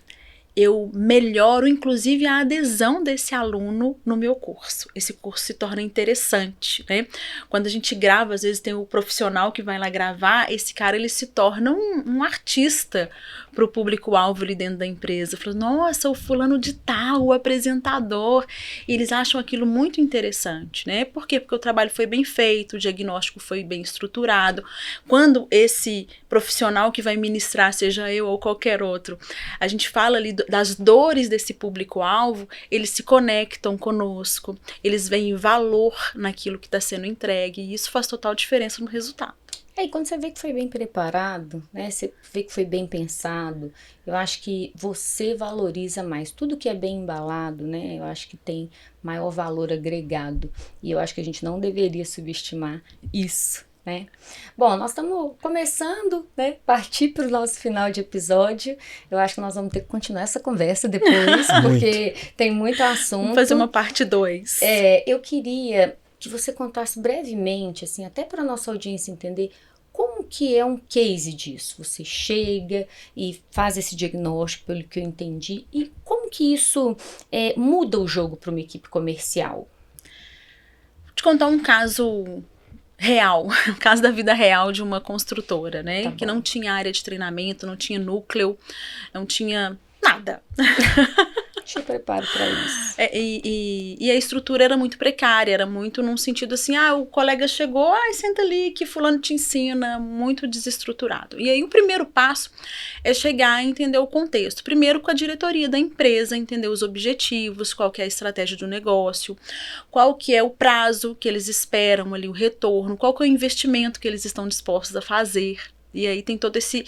[SPEAKER 1] eu melhoro, inclusive, a adesão desse aluno no meu curso. Esse curso se torna interessante, né? Quando a gente grava, às vezes tem o profissional que vai lá gravar, esse cara, ele se torna um artista para o público-alvo ali dentro da empresa. Fala, nossa, o fulano de tal, o apresentador. E eles acham aquilo muito interessante, né? Por quê? Porque o trabalho foi bem feito, o diagnóstico foi bem estruturado. Quando esse profissional que vai ministrar, seja eu ou qualquer outro, a gente fala ali das dores desse público-alvo, eles se conectam conosco, eles veem valor naquilo que está sendo entregue, e isso faz total diferença no resultado.
[SPEAKER 2] E quando você vê que foi bem preparado, né, você vê que foi bem pensado, eu acho que você valoriza mais. Tudo que é bem embalado, né, eu acho que tem maior valor agregado, e eu acho que a gente não deveria subestimar isso. Né? Bom, nós estamos começando, né, partir para o nosso final de episódio. Eu acho que nós vamos ter que continuar essa conversa depois, porque tem muito assunto.
[SPEAKER 1] Vamos fazer uma parte 2.
[SPEAKER 2] Eu queria que você contasse brevemente, assim, até para a nossa audiência entender como que é um case disso. Você chega e faz esse diagnóstico, pelo que eu entendi, e como que isso muda o jogo para uma equipe comercial?
[SPEAKER 1] Vou te contar um caso real, o caso da vida real de uma construtora, né?
[SPEAKER 2] Tá
[SPEAKER 1] que não tinha área de treinamento, não tinha núcleo, não tinha nada.
[SPEAKER 2] Te preparo para isso.
[SPEAKER 1] E a estrutura era muito precária, era muito num sentido assim, o colega chegou, senta ali que fulano te ensina, muito desestruturado. E aí o primeiro passo é chegar a entender o contexto. Primeiro com a diretoria da empresa, entender os objetivos, qual que é a estratégia do negócio, qual que é o prazo que eles esperam ali, o retorno, qual que é o investimento que eles estão dispostos a fazer. E aí tem todo esse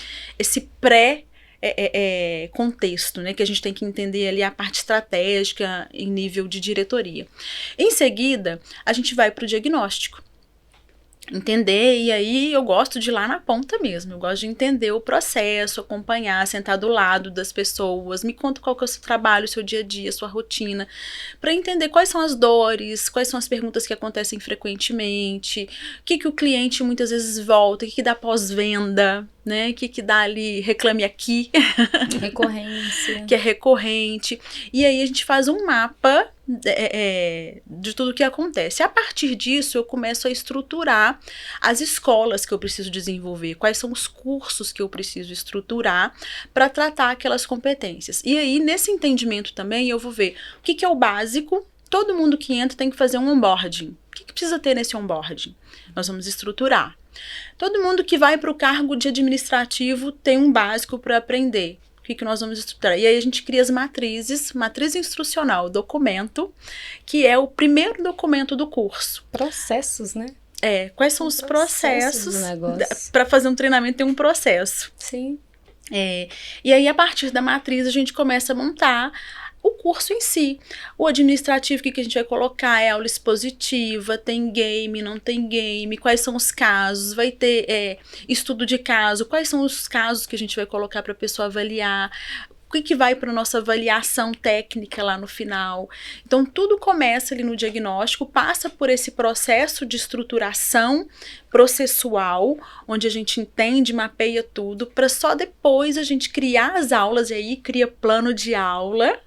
[SPEAKER 1] contexto, né, que a gente tem que entender ali a parte estratégica em nível de diretoria. Em seguida, a gente vai para o diagnóstico. Entender, e aí eu gosto de ir lá na ponta mesmo, eu gosto de entender o processo, acompanhar, sentar do lado das pessoas, me conta qual que é o seu trabalho, o seu dia a dia, a sua rotina, para entender quais são as dores, quais são as perguntas que acontecem frequentemente, o que o cliente muitas vezes volta, o que dá pós-venda, né, o que dá ali, reclame aqui.
[SPEAKER 2] Recorrência.
[SPEAKER 1] Que é recorrente, e aí a gente faz um mapa de tudo que acontece. A partir disso, eu começo a estruturar as escolas que eu preciso desenvolver, quais são os cursos que eu preciso estruturar para tratar aquelas competências. E aí, nesse entendimento também, eu vou ver o que é o básico. Todo mundo que entra tem que fazer um onboarding. O que precisa ter nesse onboarding? Nós vamos estruturar. Todo mundo que vai para o cargo de administrativo tem um básico para aprender. O que nós vamos estruturar? E aí a gente cria as matrizes, matriz instrucional, documento, que é o primeiro documento do curso.
[SPEAKER 2] Processos, né?
[SPEAKER 1] Quais são os processos para fazer um treinamento, tem um processo.
[SPEAKER 2] Sim.
[SPEAKER 1] E aí, a partir da matriz, a gente começa a montar o curso em si. O administrativo, o que a gente vai colocar? É aula expositiva, tem game, não tem game, quais são os casos, vai ter estudo de caso, quais são os casos que a gente vai colocar para a pessoa avaliar, o que vai para a nossa avaliação técnica lá no final. Então, tudo começa ali no diagnóstico, passa por esse processo de estruturação processual, onde a gente entende, mapeia tudo, para só depois a gente criar as aulas, e aí cria plano de aula,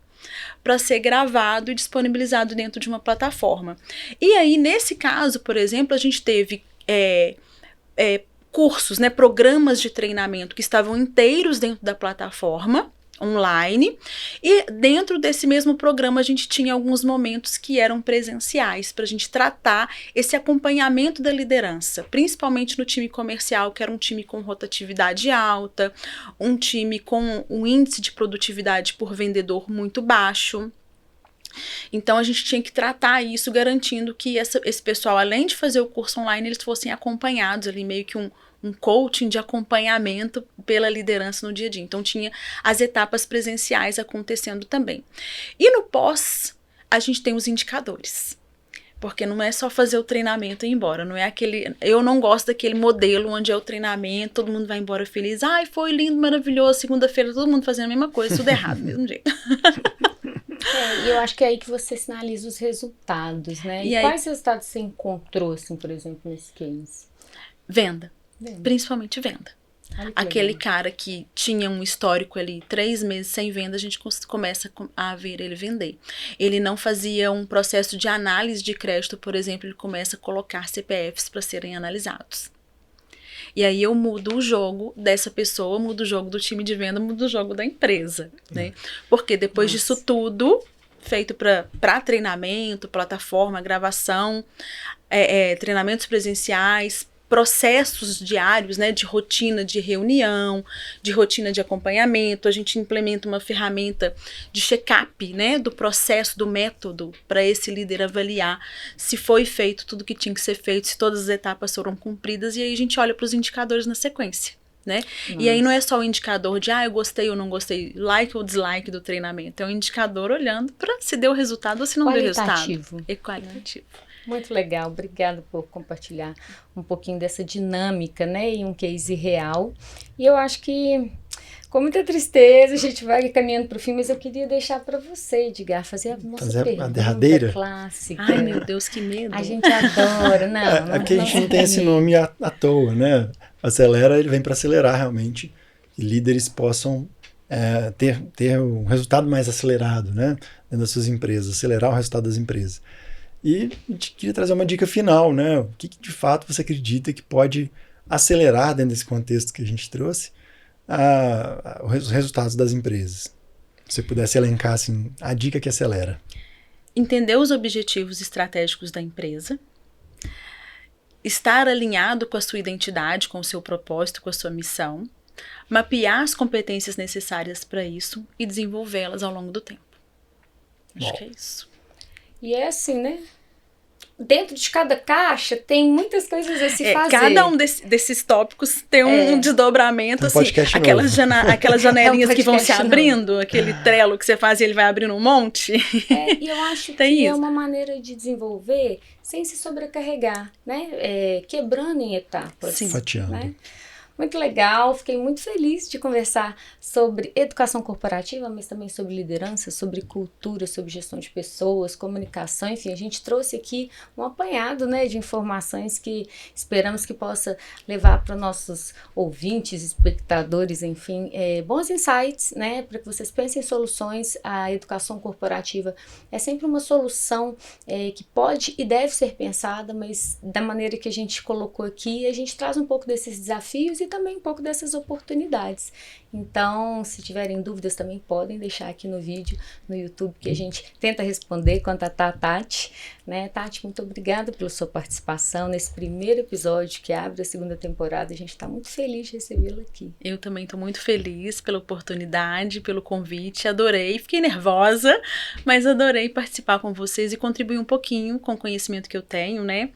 [SPEAKER 1] para ser gravado e disponibilizado dentro de uma plataforma. E aí, nesse caso, por exemplo, a gente teve cursos, né, programas de treinamento que estavam inteiros dentro da plataforma online, e dentro desse mesmo programa a gente tinha alguns momentos que eram presenciais, para a gente tratar esse acompanhamento da liderança, principalmente no time comercial, que era um time com rotatividade alta, um time com um índice de produtividade por vendedor muito baixo. Então a gente tinha que tratar isso, garantindo que esse pessoal, além de fazer o curso online, eles fossem acompanhados ali, meio que um coaching de acompanhamento pela liderança no dia a dia. Então tinha as etapas presenciais acontecendo também. E no pós, a gente tem os indicadores. Porque não é só fazer o treinamento e ir embora. Não é aquele. Eu não gosto daquele modelo onde é o treinamento, todo mundo vai embora feliz. Ai, foi lindo, maravilhoso. Segunda-feira, todo mundo fazendo a mesma coisa, tudo errado, do mesmo jeito.
[SPEAKER 2] E eu acho que é aí que você sinaliza os resultados, né? E quais resultados você encontrou, assim, por exemplo, nesse case?
[SPEAKER 1] Venda. Principalmente venda. Aquele cara que tinha um histórico ali, 3 meses sem venda, a gente começa a ver ele vender. Ele não fazia um processo de análise de crédito, por exemplo, ele começa a colocar CPFs para serem analisados. E aí eu mudo o jogo dessa pessoa, mudo o jogo do time de venda, mudo o jogo da empresa, né? Porque depois disso tudo, feito para treinamento, plataforma, gravação, treinamentos presenciais, processos diários, né, de rotina de reunião, de rotina de acompanhamento, a gente implementa uma ferramenta de check-up, né, do processo, do método, para esse líder avaliar se foi feito tudo que tinha que ser feito, se todas as etapas foram cumpridas, e aí a gente olha para os indicadores na sequência, né? E aí não é só o indicador de, eu gostei ou não gostei, like ou dislike do treinamento, é um indicador olhando para se deu resultado ou se não deu resultado. É qualitativo.
[SPEAKER 2] Muito legal, obrigada por compartilhar um pouquinho dessa dinâmica, né, e um case real. E eu acho que, com muita tristeza, a gente vai caminhando para o fim, mas eu queria deixar para você, Edgar, fazer a nossa pergunta clássica.
[SPEAKER 1] Ai, meu Deus, que medo.
[SPEAKER 2] A gente adora, não.
[SPEAKER 3] Aqui a gente não tem esse nome à toa, né? Acelera, ele vem para acelerar realmente, que líderes possam ter um resultado mais acelerado, né, dentro das suas empresas, acelerar o resultado das empresas. E queria trazer uma dica final, né? O que de fato você acredita que pode acelerar dentro desse contexto que a gente trouxe os resultados das empresas? Se você pudesse elencar assim, a dica que acelera.
[SPEAKER 1] Entender os objetivos estratégicos da empresa, estar alinhado com a sua identidade, com o seu propósito, com a sua missão, mapear as competências necessárias para isso e desenvolvê-las ao longo do tempo. Acho que é isso.
[SPEAKER 2] E é assim, né? Dentro de cada caixa tem muitas coisas a se fazer.
[SPEAKER 1] Cada um desses tópicos tem um desdobramento, assim, aquelas janelinhas que vão se abrindo, aquele Trello que você faz e ele vai abrindo um monte.
[SPEAKER 2] E eu acho que é uma maneira de desenvolver sem se sobrecarregar, né? Quebrando em etapas.
[SPEAKER 3] Sim. Fatiando.
[SPEAKER 2] Né? Muito legal, fiquei muito feliz de conversar sobre educação corporativa, mas também sobre liderança, sobre cultura, sobre gestão de pessoas, comunicação, enfim, a gente trouxe aqui um apanhado, né, de informações que esperamos que possa levar para nossos ouvintes, espectadores, enfim, bons insights, né, para que vocês pensem em soluções. A educação corporativa é sempre uma solução que pode e deve ser pensada, mas da maneira que a gente colocou aqui, a gente traz um pouco desses desafios e também um pouco dessas oportunidades. Então, se tiverem dúvidas também podem deixar aqui no vídeo, no YouTube, que a gente tenta responder quanto a Tati, né? Tati, muito obrigada pela sua participação nesse primeiro episódio que abre a segunda temporada. A gente está muito feliz de recebê-la aqui.
[SPEAKER 1] Eu também estou muito feliz pela oportunidade, pelo convite, adorei, fiquei nervosa, mas adorei participar com vocês e contribuir um pouquinho com o conhecimento que eu tenho, né?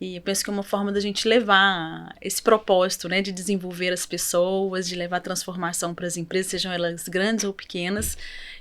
[SPEAKER 1] E eu penso que é uma forma da gente levar esse propósito, né, de desenvolver as pessoas, de levar transformação para as empresas, sejam elas grandes ou pequenas,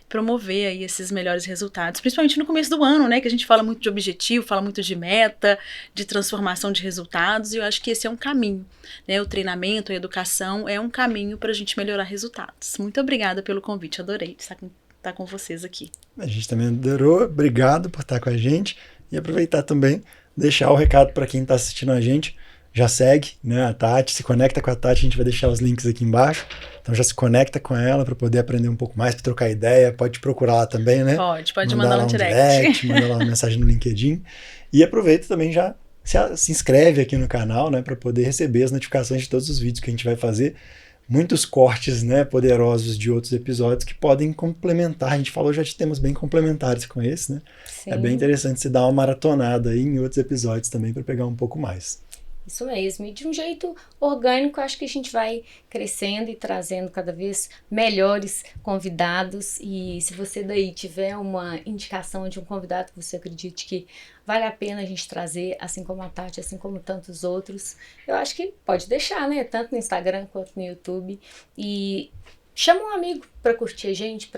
[SPEAKER 1] promover aí esses melhores resultados, principalmente no começo do ano, né, que a gente fala muito de objetivo, fala muito de meta, de transformação de resultados, e eu acho que esse é um caminho, né, o treinamento, a educação é um caminho para a gente melhorar resultados. Muito obrigada pelo convite, adorei estar com vocês aqui.
[SPEAKER 3] A gente também adorou, obrigado por estar com a gente, e aproveitar também, deixar o recado para quem está assistindo a gente, já segue, né, a Tati, se conecta com a Tati, a gente vai deixar os links aqui embaixo. Então já se conecta com ela para poder aprender um pouco mais, para trocar ideia. Pode procurar lá também, né?
[SPEAKER 1] Pode mandar lá um direct.
[SPEAKER 3] Manda lá uma mensagem no LinkedIn. E aproveita também já se inscreve aqui no canal, né, para poder receber as notificações de todos os vídeos que a gente vai fazer. Muitos cortes, né, poderosos de outros episódios que podem complementar. A gente falou já de temas bem complementares com esse, né? Sim. É bem interessante você dar uma maratonada aí em outros episódios também para pegar um pouco mais.
[SPEAKER 2] Isso mesmo, e de um jeito orgânico, acho que a gente vai crescendo e trazendo cada vez melhores convidados, e se você daí tiver uma indicação de um convidado que você acredite que vale a pena a gente trazer, assim como a Tati, assim como tantos outros, eu acho que pode deixar, né, tanto no Instagram quanto no YouTube, e chama um amigo para curtir a gente,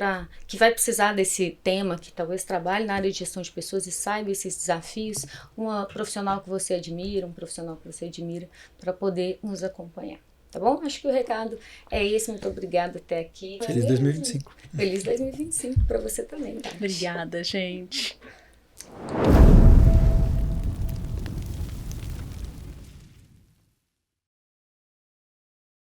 [SPEAKER 2] que vai precisar desse tema, que talvez trabalhe na área de gestão de pessoas e saiba esses desafios, uma profissional que você admira, um profissional que você admira, para poder nos acompanhar. Tá bom? Acho que o recado é esse. Muito obrigada até aqui.
[SPEAKER 3] Feliz 2025.
[SPEAKER 2] Feliz 2025 para você também, tá?
[SPEAKER 1] Obrigada, gente.